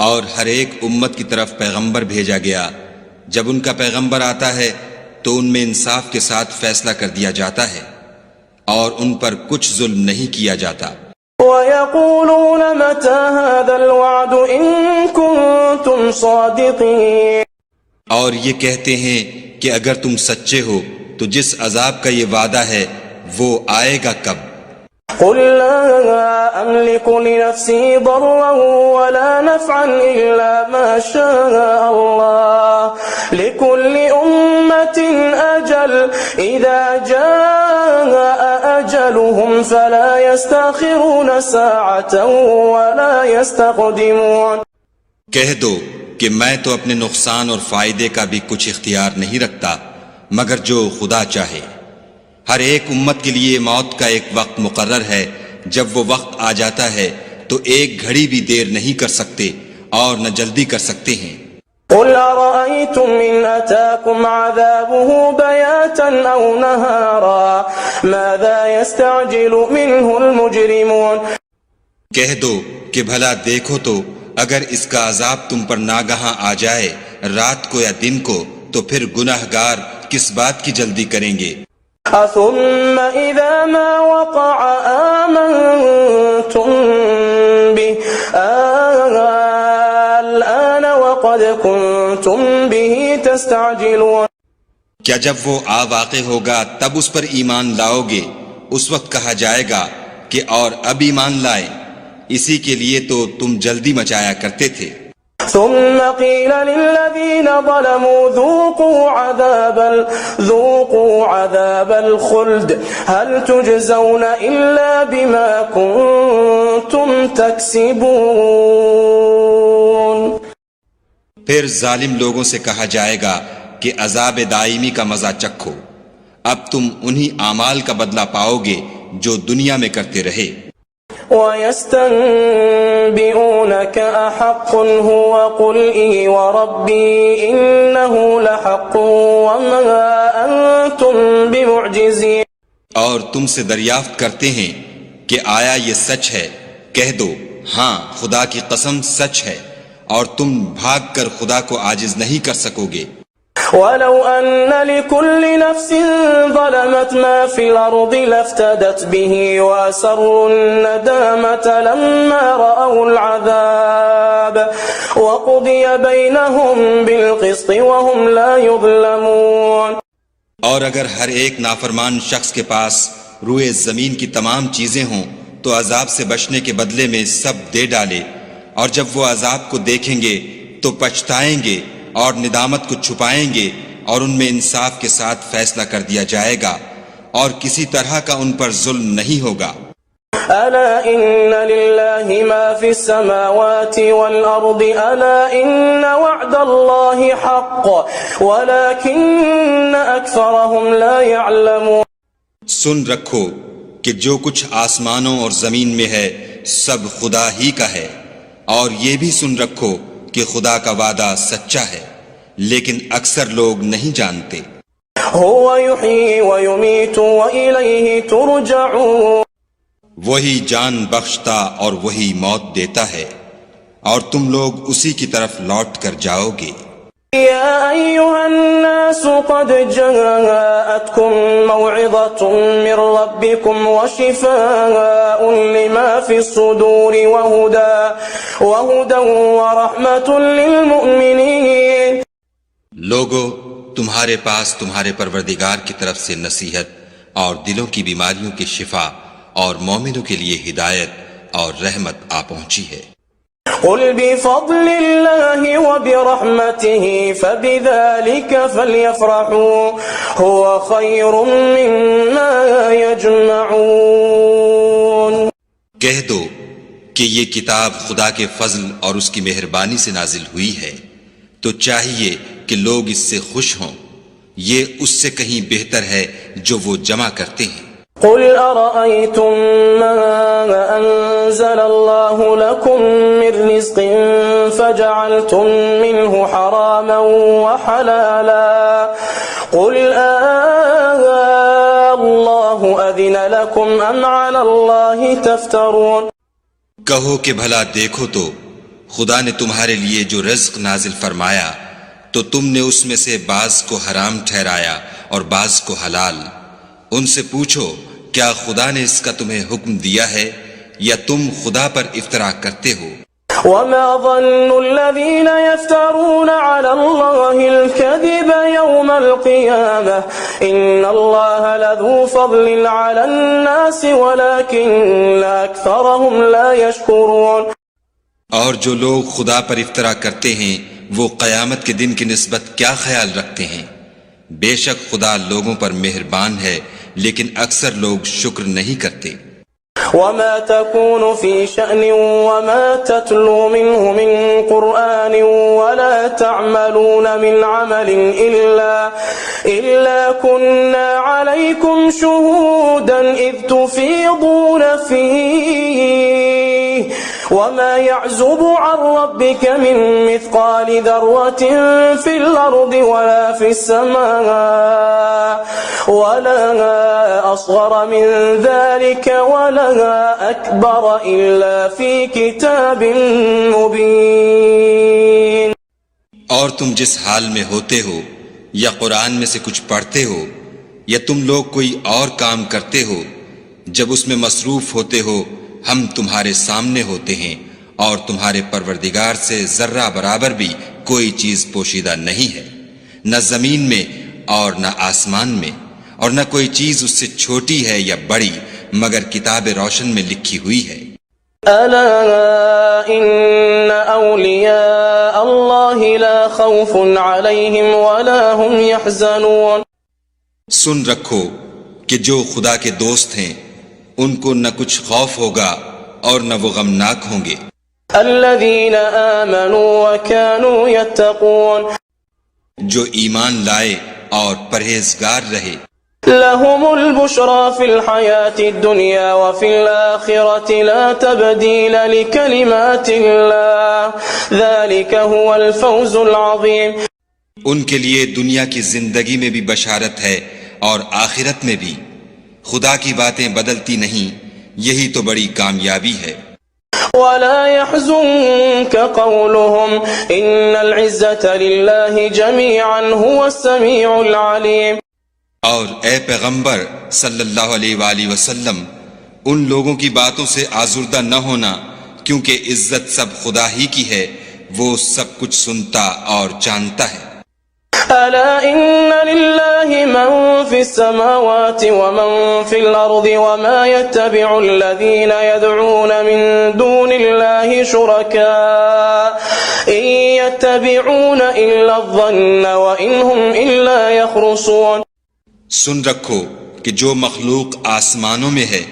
اور ہر ایک امت کی طرف پیغمبر بھیجا گیا، جب ان کا پیغمبر آتا ہے تو ان میں انصاف کے ساتھ فیصلہ کر دیا جاتا ہے اور ان پر کچھ ظلم نہیں کیا جاتا. وَيَقُولُونَ مَتَى هَذَا الْوَعْدُ إِن كُنتُمْ صَادِقِينَ. اور یہ کہتے ہیں کہ اگر تم سچے ہو تو جس عذاب کا یہ وعدہ ہے وہ آئے گا کب؟ قُلْ لَا أَمْلِكُ لِنَفْسِي ضَرًّا وَلَا نَفْعًا إِلَّا مَا شَاءَ اللَّهُ لِكُلِّ أُمَّةٍ أَجَلٌ إِذَا جَاءَ أَجَلُهُمْ فَلَا يَسْتَأْخِرُونَ سَاعَةً وَلَا يَسْتَقْدِمُونَ. کہہ دو کہ میں تو اپنے نقصان اور فائدے کا بھی کچھ اختیار نہیں رکھتا مگر جو خدا چاہے. ہر ایک امت کے لیے موت کا ایک وقت مقرر ہے، جب وہ وقت آ جاتا ہے تو ایک گھڑی بھی دیر نہیں کر سکتے اور نہ جلدی کر سکتے ہیں. قُلْ أَرَأَيْتُمْ إِنْ أَتَاكُمْ عَذَابُهُ بَيَاتًا أَوْ نَهَارًا مَاذَا يَسْتَعْجِلُ مِنْهُ الْمُجْرِمُونَ. کہہ دو کہ بھلا دیکھو تو اگر اس کا عذاب تم پر ناگہاں آ جائے رات کو یا دن کو تو پھر گناہگار کس بات کی جلدی کریں گے؟ ثم إذا ما وقع آمنتم به الآن وقد كنتم به تستعجلون. کیا جب وہ واقع ہوگا تب اس پر ایمان لاؤ گے؟ اس وقت کہا جائے گا کہ اور اب ایمان لائے، اسی کے لیے تو تم جلدی مچایا کرتے تھے. ثم قيل للذين ظلموا ذوقوا عذاب الخلد هل تجزون إلا بما كنتم تكسبون. پھر ظالم لوگوں سے کہا جائے گا کہ عذاب دائمی کا مزہ چکھو، اب تم انہی اعمال کا بدلہ پاؤ گے جو دنیا میں کرتے رہے. وَيَسْتَنبِئُونَكَ أَحَقٌّ هُوَ قُلْ إِي وَرَبِّي إِنَّهُ لَحَقٌّ وَمَا أَنْتُمْ بِمُعْجِزِينَ. اور تم سے دریافت کرتے ہیں کہ آیا یہ سچ ہے؟ کہہ دو ہاں خدا کی قسم سچ ہے، اور تم بھاگ کر خدا کو عاجز نہیں کر سکو گے. وَلَوْ أَنَّ لِكُلِّ نَفْسٍ ظَلَمَتْ مَا فِي الْأَرْضِ لَافْتَدَتْ بِهِ وَأَسَرُّوا النَّدَامَةَ لَمَّا رَأَوُا الْعَذَابَ وَقُضِيَ بَيْنَهُمْ بِالْقِسْطِ وَهُمْ لَا يُظْلَمُونَ. اور اگر ہر ایک نافرمان شخص کے پاس روئے زمین کی تمام چیزیں ہوں تو عذاب سے بچنے کے بدلے میں سب دے ڈالے، اور جب وہ عذاب کو دیکھیں گے تو پچھتائیں گے اور ندامت کو چھپائیں گے اور ان میں انصاف کے ساتھ فیصلہ کر دیا جائے گا اور کسی طرح کا ان پر ظلم نہیں ہوگا۔ ألا إن لله ما في السماوات والأرض ألا إن وعد الله حق ولكن أكثرهم لا يعلمون۔ سن رکھو کہ جو کچھ آسمانوں اور زمین میں ہے سب خدا ہی کا ہے، اور یہ بھی سن رکھو کہ خدا کا وعدہ سچا ہے، لیکن اکثر لوگ نہیں جانتے۔ هو يحيي ويميت وإليه ترجعون۔ وہی جان بخشتا اور وہی موت دیتا ہے، اور تم لوگ اسی کی طرف لوٹ کر جاؤ گے۔ يا أيها الناس قد جاءتكم موعظة من ربكم وشفاء لما في الصدور وهدى ورحمة للمؤمنين۔ لوگو، تمہارے پاس تمہارے پروردگار کی طرف سے نصیحت اور دلوں کی بیماریوں کی شفا اور مومنوں کے لیے ہدایت اور رحمت آ پہنچی ہے۔ قل بفضل الله وبرحمته فبذلك فليفرحوا هو خير مما يجمعون۔ کہہ دو کہ یہ کتاب خدا کے فضل اور اس کی مہربانی سے نازل ہوئی ہے، تو چاہیے کہ لوگ اس سے خوش ہوں، یہ اس سے کہیں بہتر ہے جو وہ جمع کرتے ہیں۔ قل أرأيتم ما أنزل الله لكم من رزق فجعلتم منه حراما وحلالا قل الله أذن لكم أم على الله تفترون۔ کہو کہ بھلا دیکھو تو خدا نے تمہارے لیے جو رزق نازل فرمایا تو تم نے اس میں سے بعض کو حرام ٹھہرایا اور بعض کو حلال۔ ان سے پوچھو کیا خدا نے اس کا تمہیں حکم دیا ہے یا تم خدا پر افتراء کرتے ہو؟ وما ظن الذين يفترون على الله الكذب يوم القيامة إن الله لذو فضل على الناس ولكن أكثرهم لا يشكرون۔ اور جو لوگ خدا پر افتراء کرتے ہیں وہ قیامت کے دن کی نسبت کیا خیال رکھتے ہیں؟ بے شک خدا لوگوں پر مہربان ہے لیکن اکثر لوگ شکر نہیں کرتے۔ وما تكون في شأن وما تتلو منه من قرآن ولا تعملون من عمل إلا كنا عليكم شهودا إذ تفيضون فيه وما يعزب عن ربك من مثقال ذرة في الأرض ولا في السماء ولا أصغر من ذلك ولا أكبر إلا في كتاب مبين۔ اور تم جس حال میں ہوتے ہو یا قرآن میں سے کچھ پڑھتے ہو یا تم لوگ کوئی اور کام کرتے ہو، جب اس میں مصروف ہوتے ہو ہم تمہارے سامنے ہوتے ہیں، اور تمہارے پروردگار سے ذرہ برابر بھی کوئی چیز پوشیدہ نہیں ہے، نہ زمین میں اور نہ آسمان میں، اور نہ کوئی چیز اس سے چھوٹی ہے یا بڑی مگر کتاب روشن میں لکھی ہوئی ہے۔ ألا إن أولياء الله لا خوف عليهم ولا هم يحزنون۔ سن رکھو کہ جو خدا کے دوست ہیں ان کو نہ کچھ خوف ہوگا اور نہ وہ غمناک ہوں گے۔ الذين آمنوا وكانوا يتقون۔ جو ایمان لائے اور پرہیزگار رہے۔ لهم البشرى في الحياة الدنيا وفي الآخرة لا تبديل لكلمات الله ذلك هو الفوز العظيم۔ ان کے لیے دنیا کی زندگی میں بھی بشارت ہے اور آخرت میں بھی، خدا کی باتیں بدلتی نہیں، یہی تو بڑی کامیابی ہے۔ ولا يحزنك قولهم إن العزة لله جميعا هو السميع العليم۔ اور اے پیغمبر صلی اللہ علیہ وآلہ وسلم ان لوگوں کی باتوں سے آزردہ نہ ہونا، کیونکہ عزت سب خدا ہی کی ہے، وہ سب کچھ سنتا اور جانتا ہے۔ ألا إن لله من في السماوات ومن في الأرض وما يتبع الذين يدعون من دون الله شركاء إن يتبعون إلا الظن وإن هم إلا يخرصون. سن رکھو کہ جو مخلوق آسمانوں میں ہے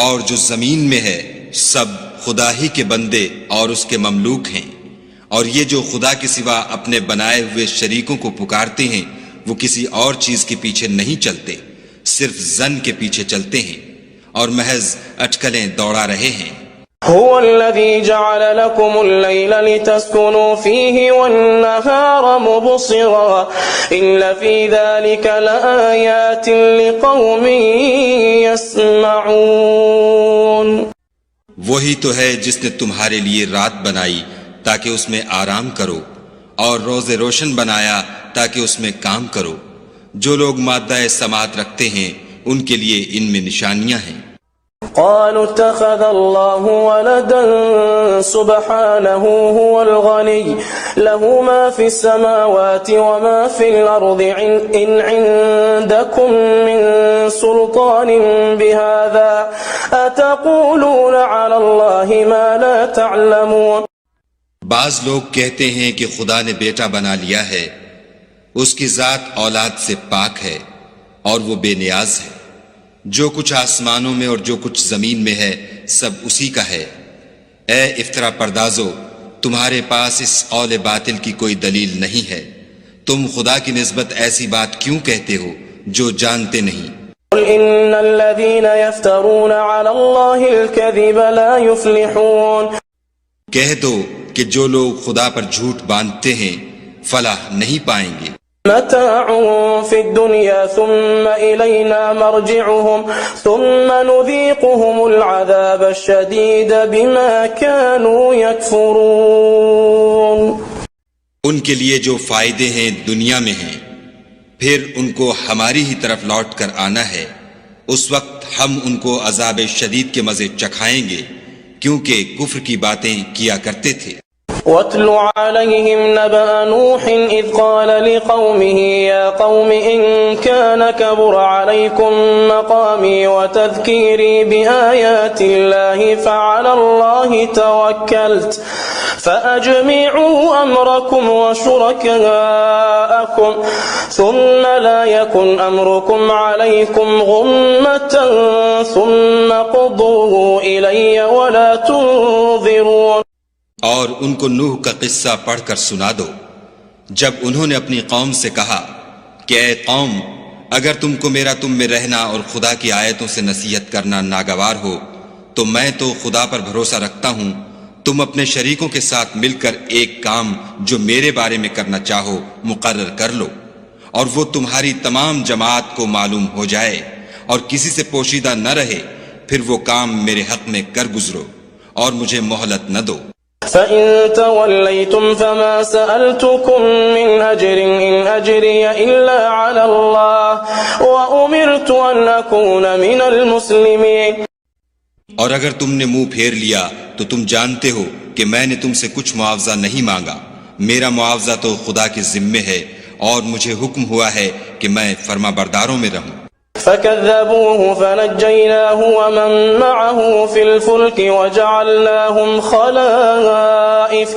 اور جو زمین میں ہے سب خدا ہی کے بندے اور اس کے مملوک ہیں، اور یہ جو خدا کے سوا اپنے بنائے ہوئے شریکوں کو پکارتے ہیں وہ کسی اور چیز کے پیچھے نہیں چلتے، صرف ظن کے پیچھے چلتے ہیں اور محض اٹکلیں دوڑا رہے ہیں۔ هو الذي جعل لكم الليل لتسكنوا فيه والنهار مبصرا إن في ذلك لآيات لقوم يسمعون۔ وہی تو ہے جس نے تمہارے لیے رات بنائی تاکہ اس میں آرام کرو، اور روز روشن بنایا تاکہ اس میں کام کرو۔ جو لوگ مادہ سماعت رکھتے ہیں ان کے لیے ان میں نشانیاں ہیں۔ قالوا اتخذ الله ولدا سبحانه هو الغني له ما في السماوات وما في الأرض إن عندكم من سلطان بهذا أتقولون على الله ما لا تعلمون۔ بعض لوگ کہتے ہیں کہ خدا نے بیٹا بنا لیا ہے، اس کی ذات اولاد سے پاک ہے اور وہ بے نیاز ہے۔ جو کچھ آسمانوں میں اور جو کچھ زمین میں ہے سب اسی کا ہے۔ اے افطرا پردازو، تمہارے پاس اس قول باطل کی کوئی دلیل نہیں ہے، تم خدا کی نسبت ایسی بات کیوں کہتے ہو جو جانتے نہیں؟ قل ان الذين يفترون على الله الكذب لا يفلحون۔ کہہ دو کہ جو لوگ خدا پر جھوٹ باندھتے ہیں فلاح نہیں پائیں گے۔ متاع في الدنيا ثم إلينا مرجعهم ثم نذيقهم العذاب الشديد بما كانوا يكفرون۔ ان کے لیے جو فائدے ہیں دنیا میں ہیں، پھر ان کو ہماری ہی طرف لوٹ کر آنا ہے، اس وقت ہم ان کو عذاب شدید کے مزے چکھائیں گے کیونکہ کفر کی باتیں کیا کرتے تھے۔ واتل عليهم نبأ نوح إذ قال لقومه يا قوم إن كان كبر عليكم مقامي وتذكيري بآيات الله فعلى الله توكلت فأجمعوا أمركم وشركاءكم ثم لا يكن أمركم عليكم غمة ثم قضوا إلي ولا تنظرون۔ اور ان کو نوح کا قصہ پڑھ کر سنا دو جب انہوں نے اپنی قوم سے کہا کہ اے قوم، اگر تم کو میرا تم میں رہنا اور خدا کی آیتوں سے نصیحت کرنا ناگوار ہو تو میں تو خدا پر بھروسہ رکھتا ہوں، تم اپنے شریکوں کے ساتھ مل کر ایک کام جو میرے بارے میں کرنا چاہو مقرر کر لو، اور وہ تمہاری تمام جماعت کو معلوم ہو جائے اور کسی سے پوشیدہ نہ رہے، پھر وہ کام میرے حق میں کر گزرو اور مجھے مہلت نہ دو۔ فَإِن تَوَلَّيْتُمْ فَمَا سَأَلْتُكُمْ مِنْ أَجْرٍ إِنْ أَجْرِيَ إِلَّا عَلَى اللَّهِ وَأُمِرْتُ أَنْ أَكُونَ مِنَ الْمُسْلِمِينَ۔ اور اگر تم نے منہ پھیر لیا تو تم جانتے ہو کہ میں نے تم سے کچھ معاوضہ نہیں مانگا، میرا معاوضہ تو خدا کے ذمے ہے اور مجھے حکم ہوا ہے کہ میں فرما برداروں میں رہوں۔ فكذبوه فنجيناه ومن معه في الفلك وجعلناهم خلائف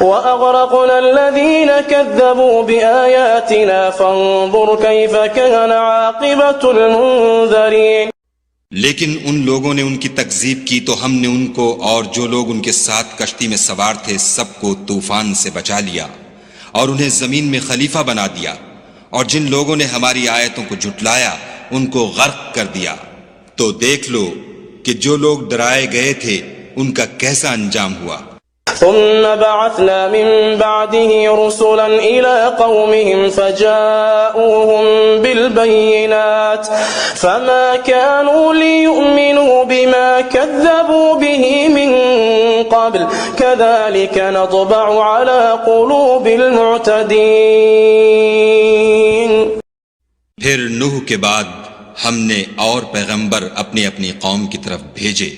وأغرقنا الذين كذبوا بآياتنا فانظر كيف كان عاقبة المنذرين۔ لیکن ان لوگوں نے ان کی تکذیب کی تو ہم نے ان کو اور جو لوگ ان کے ساتھ کشتی میں سوار تھے سب کو طوفان سے بچا لیا اور انہیں زمین میں خلیفہ بنا دیا، اور جن لوگوں نے ہماری آیتوں کو جھٹلایا ان کو غرق کر دیا۔ تو دیکھ لو کہ جو لوگ ڈرائے گئے تھے ان کا کیسا انجام ہوا۔ ثم بعثنا من بعده رسلا إلى قومهم فجاءوهم بالبينات فما كانوا ليؤمنوا بما كذبوا به من قبل كذلك نطبع على قلوب المعتدين۔ پھر نوح کے بعد ہم نے اور پیغمبر اپنی اپنی قوم کی طرف بھیجے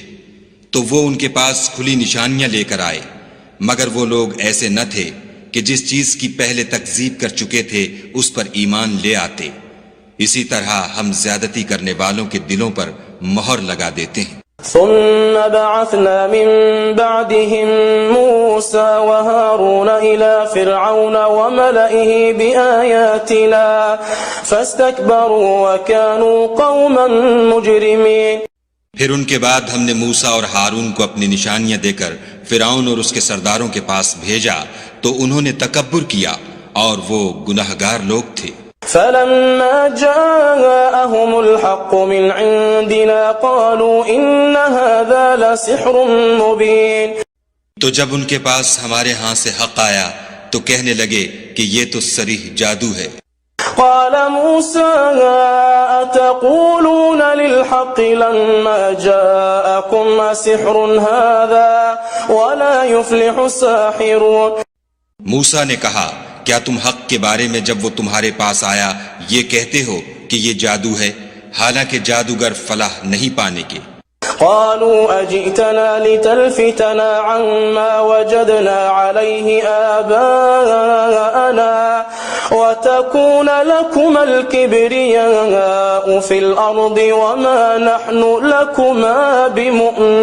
تو وہ ان کے پاس کھلی نشانیاں لے کر آئے، مگر وہ لوگ ایسے نہ تھے کہ جس چیز کی پہلے تکذیب کر چکے تھے اس پر ایمان لے آتے، اسی طرح ہم زیادتی کرنے والوں کے دلوں پر مہر لگا دیتے ہیں۔ ثم بعثنا من بعدهم موسى وهارون إلى فرعون وملئه بآياتنا فاستكبروا وكانوا قوما مجرمين۔ پھر ان کے بعد ہم نے موسیٰ اور ہارون کو اپنی نشانیاں دے کر فرعون اور اس کے سرداروں کے پاس بھیجا تو انہوں نے تکبر کیا اور وہ گناہگار لوگ تھے۔ فلما جاءهم الحق من عندنا قالوا إن هذا لسحر مبين۔ تو جب ان کے پاس ہمارے ہاں سے حق آیا تو کہنے لگے کہ یہ تو صریح جادو ہے۔ قال موسى أتقولون للحق لما جاءكم سحر هذا ولا يفلح الساحرون۔ موسیٰ نے کہا کیا تم حق کے بارے میں جب وہ تمہارے پاس آیا یہ کہتے ہو کہ یہ جادو ہے، حالانکہ جادوگر فلاح نہیں پانے کے۔ قالوا أجئتنا لتلفتنا عما وجدنا عليه آباءنا وتكون لكما الكبرياء في الأرض وما نحن لكما بمؤمنين۔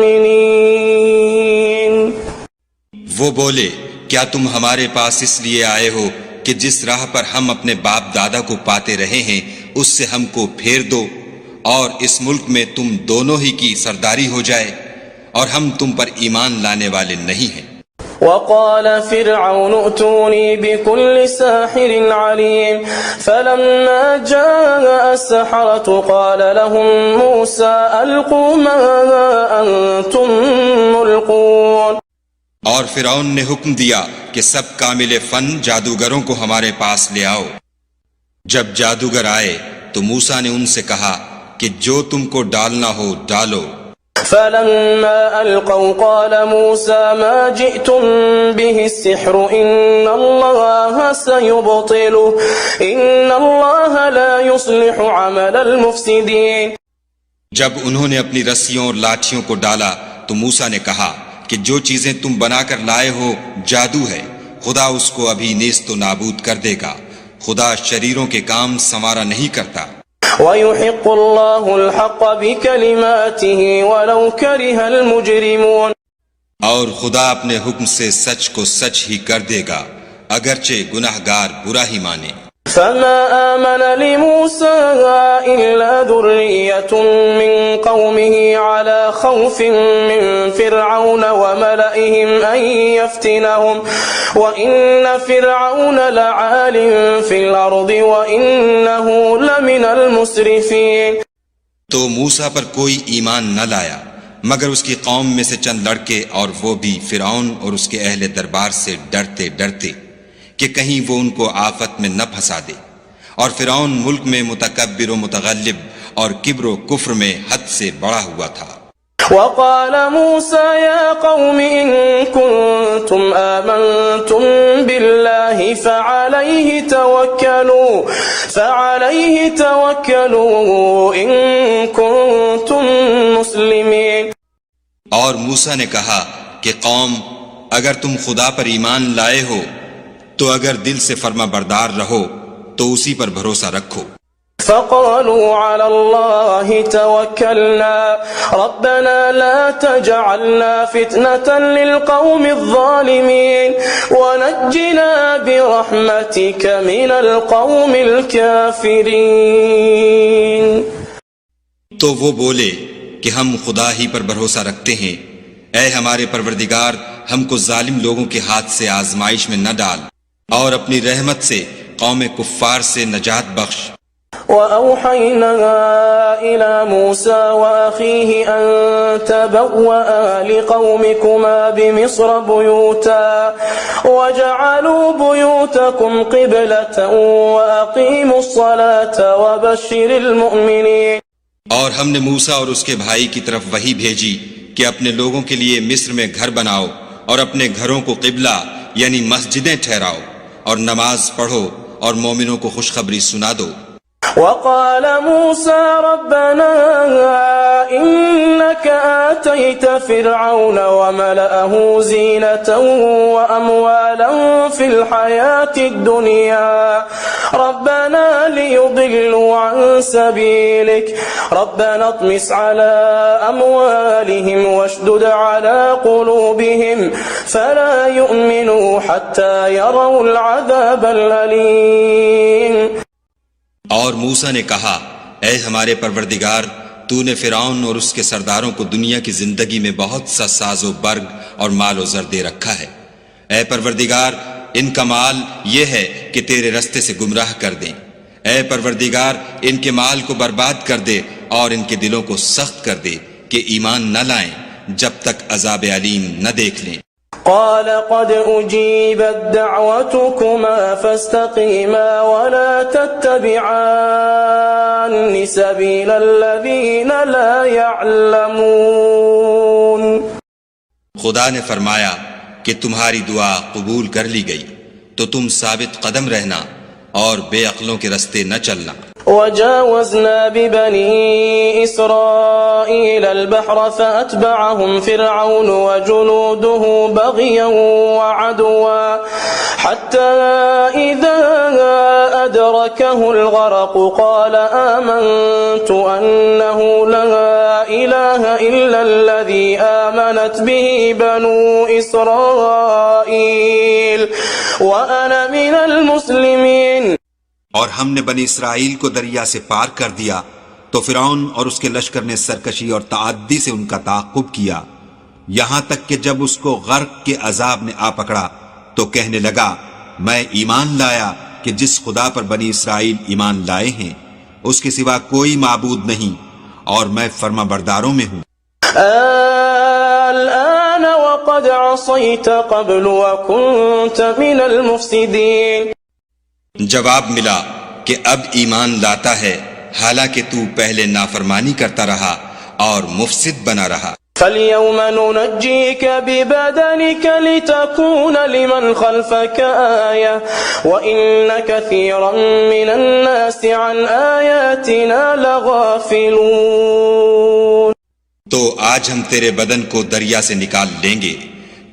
وہ بولے کیا تم ہمارے پاس اس لیے آئے ہو کہ جس راہ پر ہم اپنے باپ دادا کو پاتے رہے ہیں اس سے ہم کو پھیر دو اور اس ملک میں تم دونوں ہی کی سرداری ہو جائے، اور ہم تم پر ایمان لانے والے نہیں ہیں۔ وقال فرعون ائتوني بكل ساحر عليم فلما جاء السحرة قال لهم موسى ألقوا ما أنتم ملقون۔ اور فرعون نے حکم دیا کہ سب کامل فن جادوگروں کو ہمارے پاس لے آؤ۔ جب جادوگر آئے تو موسیٰ نے ان سے کہا کہ جو تم کو ڈالنا ہو ڈالو۔ فلما ألقوا قال موسى ما جئتم به السحر إن الله سيبطله إن الله لا يصلح عمل المفسدين۔ جب انہوں نے اپنی رسیوں اور لاٹھیوں کو ڈالا تو موسیٰ نے کہا کہ جو چیزیں تم بنا کر لائے ہو جادو ہے، خدا اس کو ابھی نیست و نابود کر دے گا، خدا شریروں کے کام سنوارا نہیں کرتا۔ وَيُحِقُّ اللَّهُ الْحَقَّ بِكَلِمَاتِهِ وَلَوْ كَرِهَ الْمُجْرِمُونَ۔ اور خدا اپنے حکم سے سچ کو سچ ہی کر دے گا اگرچہ گناہگار برا ہی مانے۔ فما آمن لموسى إلا ذرية من قومه على خوف من فرعون وملئهم أن يفتنهم وإن فرعون لعال في الأرض وإنه لمن المسرفين۔ تو موسیٰ پر کوئی ایمان نہ لایا مگر اس کی قوم میں سے چند لڑکے، اور وہ بھی فرعون اور اس کے اہل دربار سے ڈرتے ڈرتے کہ کہیں وہ ان کو آفت میں نہ پھنسا دے، اور فرعون ملک میں متکبر و متغلب اور کبر و کفر میں حد سے بڑا ہوا تھا۔ وقال موسى يا قوم إن كنتم آمنتم بالله فعليه توكلوا إن كنتم مسلمين۔ اور موسیٰ نے کہا کہ قوم اگر تم خدا پر ایمان لائے ہو تو اگر دل سے فرما بردار رہو تو اسی پر بھروسہ رکھو۔ فقالوا على الله توكلنا ربنا لا تجعلنا فتنة للقوم الظالمين ونجنا برحمتك من القوم الكافرين۔ تو وہ بولے کہ ہم خدا ہی پر بھروسہ رکھتے ہیں، اے ہمارے پروردگار ہم کو ظالم لوگوں کے ہاتھ سے آزمائش میں نہ ڈال اور اپنی رحمت سے قوم کفار سے نجات بخش۔ وأوحينا إلى موسى وأخيه أن تبوأ لقومكما بمصر بيوتا وجعلوا بيوتكم قبلة وأقيموا الصلاة وبشر المؤمنين۔ اور ہم نے موسیٰ اور اس کے بھائی کی طرف وحی بھیجی کہ اپنے لوگوں کے لیے مصر میں گھر بناؤ اور اپنے گھروں کو قبلہ یعنی مسجدیں ٹھہراؤ اور نماز پڑھو اور مومنوں کو خوشخبری سنا دو۔ وقال موسى ربنا إنك آتيت فرعون وملأه زينة وأموالا في الحياة الدنيا ربنا ليضلوا عن سبيلك ربنا اطمس على أموالهم واشدد على قلوبهم فلا يؤمنوا حتى يروا العذاب الأليم. اور موسیٰ نے کہا اے ہمارے پروردگار تو نے فرعون اور اس کے سرداروں کو دنیا کی زندگی میں بہت سا ساز و برگ اور مال و زر دے رکھا ہے. اے پروردگار ان کا مال یہ ہے کہ تیرے رستے سے گمراہ کر دیں. اے پروردگار ان کے مال کو برباد کر دے اور ان کے دلوں کو سخت کر دے کہ ایمان نہ لائیں جب تک عذاب علیم نہ دیکھ لیں. قال قد أجيبت دعوتكما فاستقيما ولا تتبعان سبيل الذين لا يعلمون. خدا نے فرمایا کہ تمہاری دعا قبول کر لی گئی تو تم ثابت قدم رہنا اور بے عقلوں کے رستے نہ چلنا. وجاوزنا ببني إسرائيل البحر فأتبعهم فرعون وجنوده بغيا وعدوا حتى إذا أدركه الغرق قال آمنت أنه لا إله إلا الذي آمنت به بنو إسرائيل وأنا من المسلمين. اور ہم نے بنی اسرائیل کو دریا سے پار کر دیا تو فرعون اور اس کے لشکر نے سرکشی اور تعدی سے ان کا تعاقب کیا یہاں تک کہ جب اس کو غرق کے عذاب نے آ پکڑا تو کہنے لگا میں ایمان لایا کہ جس خدا پر بنی اسرائیل ایمان لائے ہیں اس کے سوا کوئی معبود نہیں اور میں فرما برداروں میں ہوں. الآن وقد عصيت قبل وكنت من المفسدين. جواب ملا کہ اب ایمان لاتا ہے حالانکہ تو پہلے نافرمانی کرتا رہا اور مفسد بنا رہا. فَالْيَوْمَ نُنَجِّيكَ بِبَدَنِكَ لِتَكُونَ لِمَنْ خَلْفَكَ آيَةً وَإِنَّ كَثِيرًا مِنَ النَّاسِ عَنْ آيَاتِنَا لَغَافِلُونَ. تو آج ہم تیرے بدن کو دریا سے نکال لیں گے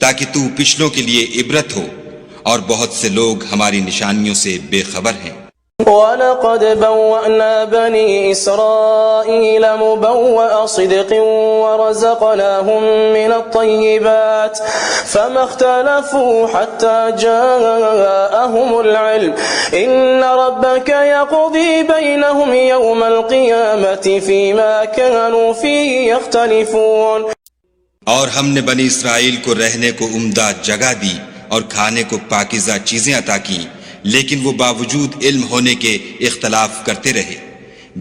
تاکہ تو پچھلوں کے لیے عبرت ہو اور بہت سے لوگ ہماری نشانیوں سے بے خبر ہیں. وَلَقَدْ بَوَّأْنَا بَنِي إِسْرَائِيلَ مُبَوَّأَ صِدْقٍ وَرَزَقْنَاهُم مِّنَ الطَّيِّبَاتِ فَمَا اخْتَلَفُوا حَتَّى جَاءَهُمُ الْعِلْمُ إِنَّ رَبَّكَ يَقْضِي بَيْنَهُمْ يَوْمَ الْقِيَامَةِ فِيمَا كَانُوا فِيهِ يَخْتَلِفُونَ. اور ہم نے بنی اسرائیل کو رہنے کو عمدہ جگہ دی اور کھانے کو پاکیزہ چیزیں عطا کی لیکن وہ باوجود علم ہونے کے اختلاف کرتے رہے.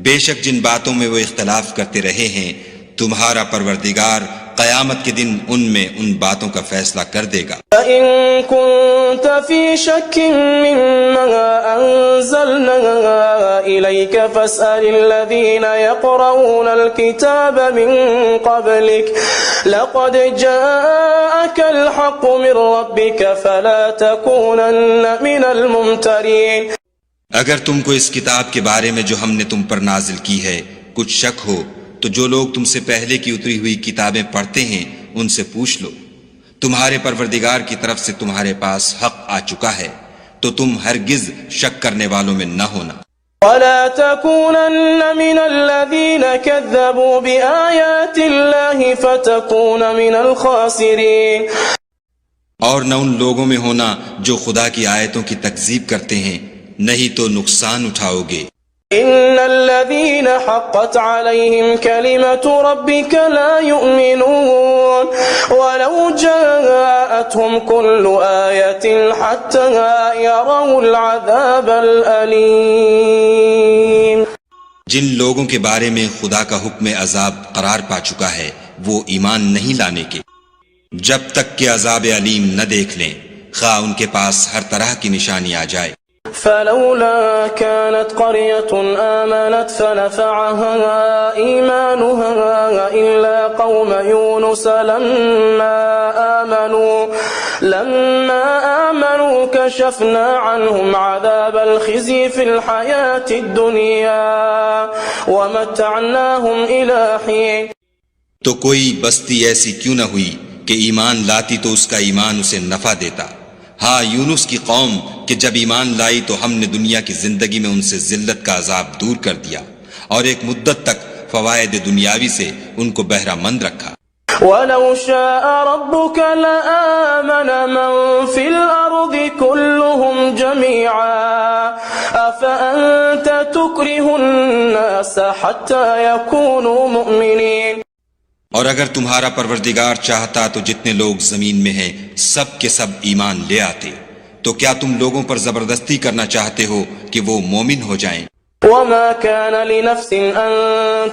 بے شک جن باتوں میں وہ اختلاف کرتے رہے ہیں تمہارا پروردگار قیامت کے دن ان میں ان باتوں کا فیصلہ کر دے گا. فَإِن كُنتَ فِي شَكٍّ مِّمَّا أَنزَلْنَا إِلَيْكَ فَاسْأَلِ الَّذِينَ يَقْرَؤُونَ الْكِتَابَ مِن قَبْلِكَ لَقَدْ جَاءَكَ الْحَقُّ مِن رَّبِّكَ فَلَا تَكُونَنَّ مِنَ الْمُمْتَرِينَ. اگر تم کو اس کتاب کے بارے میں جو ہم نے تم پر نازل کی ہے کچھ شک ہو تو جو لوگ تم سے پہلے کی اتری ہوئی کتابیں پڑھتے ہیں ان سے پوچھ لو. تمہارے پروردگار کی طرف سے تمہارے پاس حق آ چکا ہے تو تم ہرگز شک کرنے والوں میں نہ ہونا. وَلَا تَكُونَنَّ مِنَ الَّذِينَ كَذَّبُوا بِآيَاتِ اللَّهِ فَتَكُونَ مِنَ الْخَاسِرِينَ. اور نہ ان لوگوں میں ہونا جو خدا کی آیتوں کی تکذیب کرتے ہیں نہیں تو نقصان اٹھاؤ گے. إن الذين حقت عليهم كلمة ربك لا يؤمنون ولو جاءتهم كل آية حتى يروا العذاب الأليم. جن لوگوں کے بارے میں خدا کا حکم عذاب قرار پا چکا ہے وہ ایمان نہیں لانے کے جب تک کہ عذاب علیم نہ دیکھ لیں خواہ ان کے پاس ہر طرح کی نشانی آ جائے. فلولا كانت قرية آمنت فنفعها إيمانها إلا قوم يونس لما آمنوا كشفنا عنهم عذاب الخزي في الحياة الدنيا ومتعناهم إلى حين. تو کوئی بستی ایسی کیوں نہ ہوئی کہ ایمان لاتی تو اس کا ایمان اسے نفع دیتا. ہاں یونس کی قوم کہ جب ایمان لائی تو ہم نے دنیا کی زندگی میں ان سے ذلت کا عذاب دور کر دیا اور ایک مدت تک فوائد دنیاوی سے ان کو بہرہ مند رکھا. وَلَوْ شَاءَ رَبُّكَ لَآمَنَ مَنْ فِي الْأَرْضِ كُلُّهُمْ جَمِيعًا أَفَأَنْتَ تُكْرِهُ النَّاسَ حَتَّى يَكُونُوا مُؤْمِنِينَ. اور اگر تمہارا پروردگار چاہتا تو جتنے لوگ زمین میں ہیں سب کے سب ایمان لے آتے. تو کیا تم لوگوں پر زبردستی کرنا چاہتے ہو کہ وہ مومن ہو جائیں؟ وما كان لنفس أن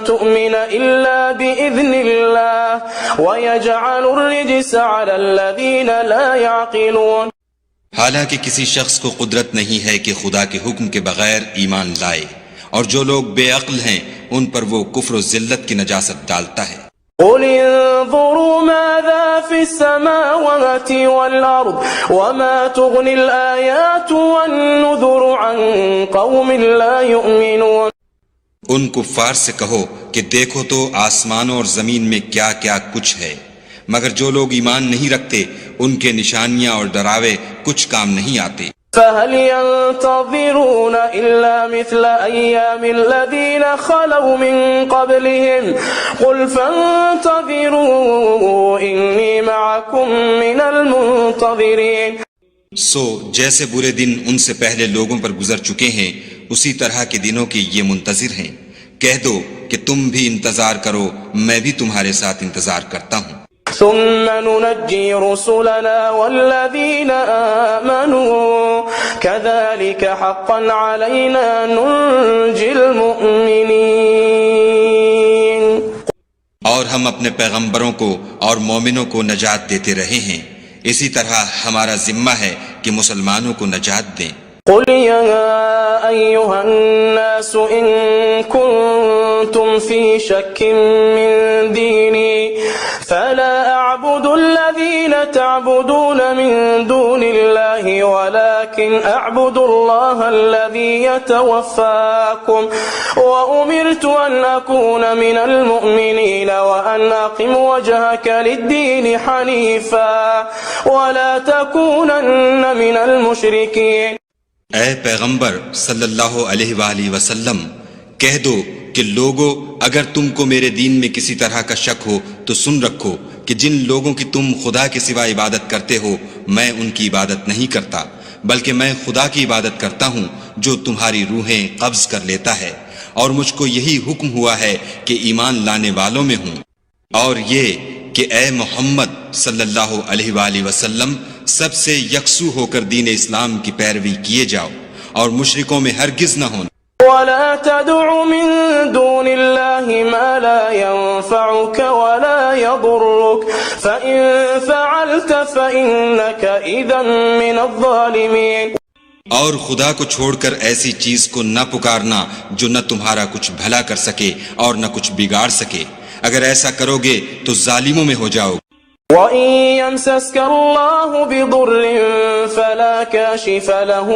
تؤمن إلا بإذن الله ويجعل الرجس على الذين لا يعقلون. حالانکہ کسی شخص کو قدرت نہیں ہے کہ خدا کے حکم کے بغیر ایمان لائے، اور جو لوگ بے عقل ہیں ان پر وہ کفر و ذلت کی نجاست ڈالتا ہے. قل انظروا ماذا في السماوات والأرض وما تغني الآيات والنذر عن قوم لا يؤمنون. ان کفار سے کہو کہ دیکھو تو آسمانوں اور زمین میں کیا کیا کچھ ہے، مگر جو لوگ ایمان نہیں رکھتے ان کے نشانیاں اور ڈراوے کچھ کام نہیں آتے. فهل ينتظرون إلا مثل أيام الذين خلوا من قبلهم قل فانتظروا إني معكم من المنتظرين. سو جیسے برے دن ان سے پہلے لوگوں پر گزر چکے ہیں اسی طرح کے دنوں کے یہ منتظر ہیں. کہہ دو کہ تم بھی انتظار کرو، میں بھی تمہارے ساتھ انتظار کرتا ہوں. ثم ننجي رسلنا والذين آمنوا كذلك حقا علينا ننجي المؤمنين. اور ہم اپنے پیغمبروں کو اور مومنوں کو نجات دیتے رہے ہیں، اسی طرح ہمارا ذمہ ہے کہ مسلمانوں کو نجات دیں. قل يا أيها الناس إن كنتم في شك من ديني فلا أعبد الذين تعبدون من دون الله ولكن أعبد الله الذي يتوفاكم وأمرت أن أكون من المؤمنين وأن أقم وجهك للدين حنيفا ولا تكونن من المشركين. اے پیغمبر صلی اللہ علیہ وآلہ وسلم، کہہ دو کہ لوگو اگر تم کو میرے دین میں کسی طرح کا شک ہو تو سن رکھو کہ جن لوگوں کی تم خدا کے سوا عبادت کرتے ہو میں ان کی عبادت نہیں کرتا، بلکہ میں خدا کی عبادت کرتا ہوں جو تمہاری روحیں قبض کر لیتا ہے، اور مجھ کو یہی حکم ہوا ہے کہ ایمان لانے والوں میں ہوں، اور یہ کہ اے محمد صلی اللہ علیہ وآلہ وسلم سب سے یکسو ہو کر دین اسلام کی پیروی کیے جاؤ اور مشرکوں میں ہرگز نہ ہونا. ولا تدع من دون الله ما لا ينفعك ولا يضرك فإن فعلت فإنك إذا من الظالمين. اور خدا کو چھوڑ کر ایسی چیز کو نہ پکارنا جو نہ تمہارا کچھ بھلا کر سکے اور نہ کچھ بگاڑ سکے، اگر ایسا کرو گے تو ظالموں میں ہو جاؤ. وَإِن يَمْسَسْكَ اللَّهُ بِضُرٍّ فَلَا كَاشِفَ لَهُ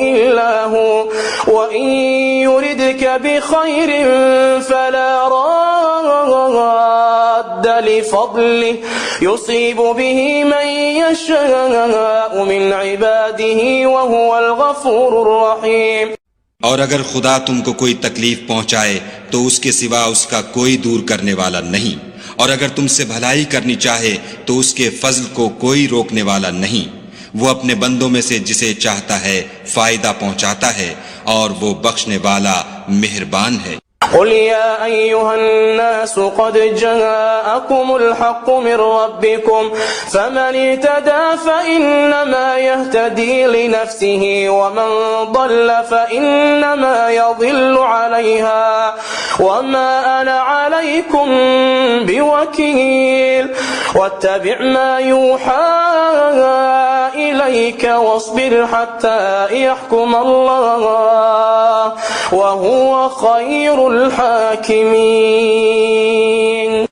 إِلَّا هُوَ وَإِن يُرِدْكَ بِخَيْرٍ فَلَا رَادَّ لِفَضْلِهِ يُصِيبُ بِهِ مَن يَشَاءُ مِنْ عِبَادِهِ وَهُوَ الْغَفُورُ الرَّحِيمُ. اور اگر خدا تم کو کوئی تکلیف پہنچائے تو اس کے سوا اس کا کوئی دور کرنے والا نہیں، اور اگر تم سے بھلائی کرنی چاہے تو اس کے فضل کو کوئی روکنے والا نہیں. وہ اپنے بندوں میں سے جسے چاہتا ہے فائدہ پہنچاتا ہے اور وہ بخشنے والا مہربان ہے. قل يا أيها الناس قد جاءكم الحق من ربكم فمن اهتدى فإنما يهتدي لنفسه ومن ضل فإنما يضل عليها وما أنا عليكم بوكيل واتبع ما يوحى إليك واصبر حتى يحكم الله وهو خير الحاکمین.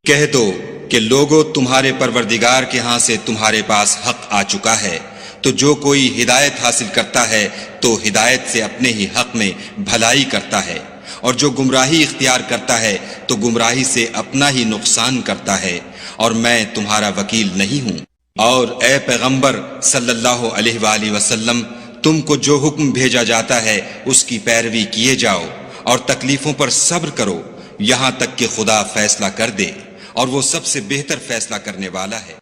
کہہ دو کہ لوگو تمہارے پروردگار کے ہاں سے تمہارے پاس حق آ چکا ہے، تو جو کوئی ہدایت حاصل کرتا ہے تو ہدایت سے اپنے ہی حق میں بھلائی کرتا ہے، اور جو گمراہی اختیار کرتا ہے تو گمراہی سے اپنا ہی نقصان کرتا ہے، اور میں تمہارا وکیل نہیں ہوں۔ اور اے پیغمبر صلی اللہ علیہ وآلہ وسلم، تم کو جو حکم بھیجا جاتا ہے اس کی پیروی کیے جاؤ، اور تکلیفوں پر صبر کرو، یہاں تک کہ خدا فیصلہ کر دے، اور وہ سب سے بہتر فیصلہ کرنے والا ہے۔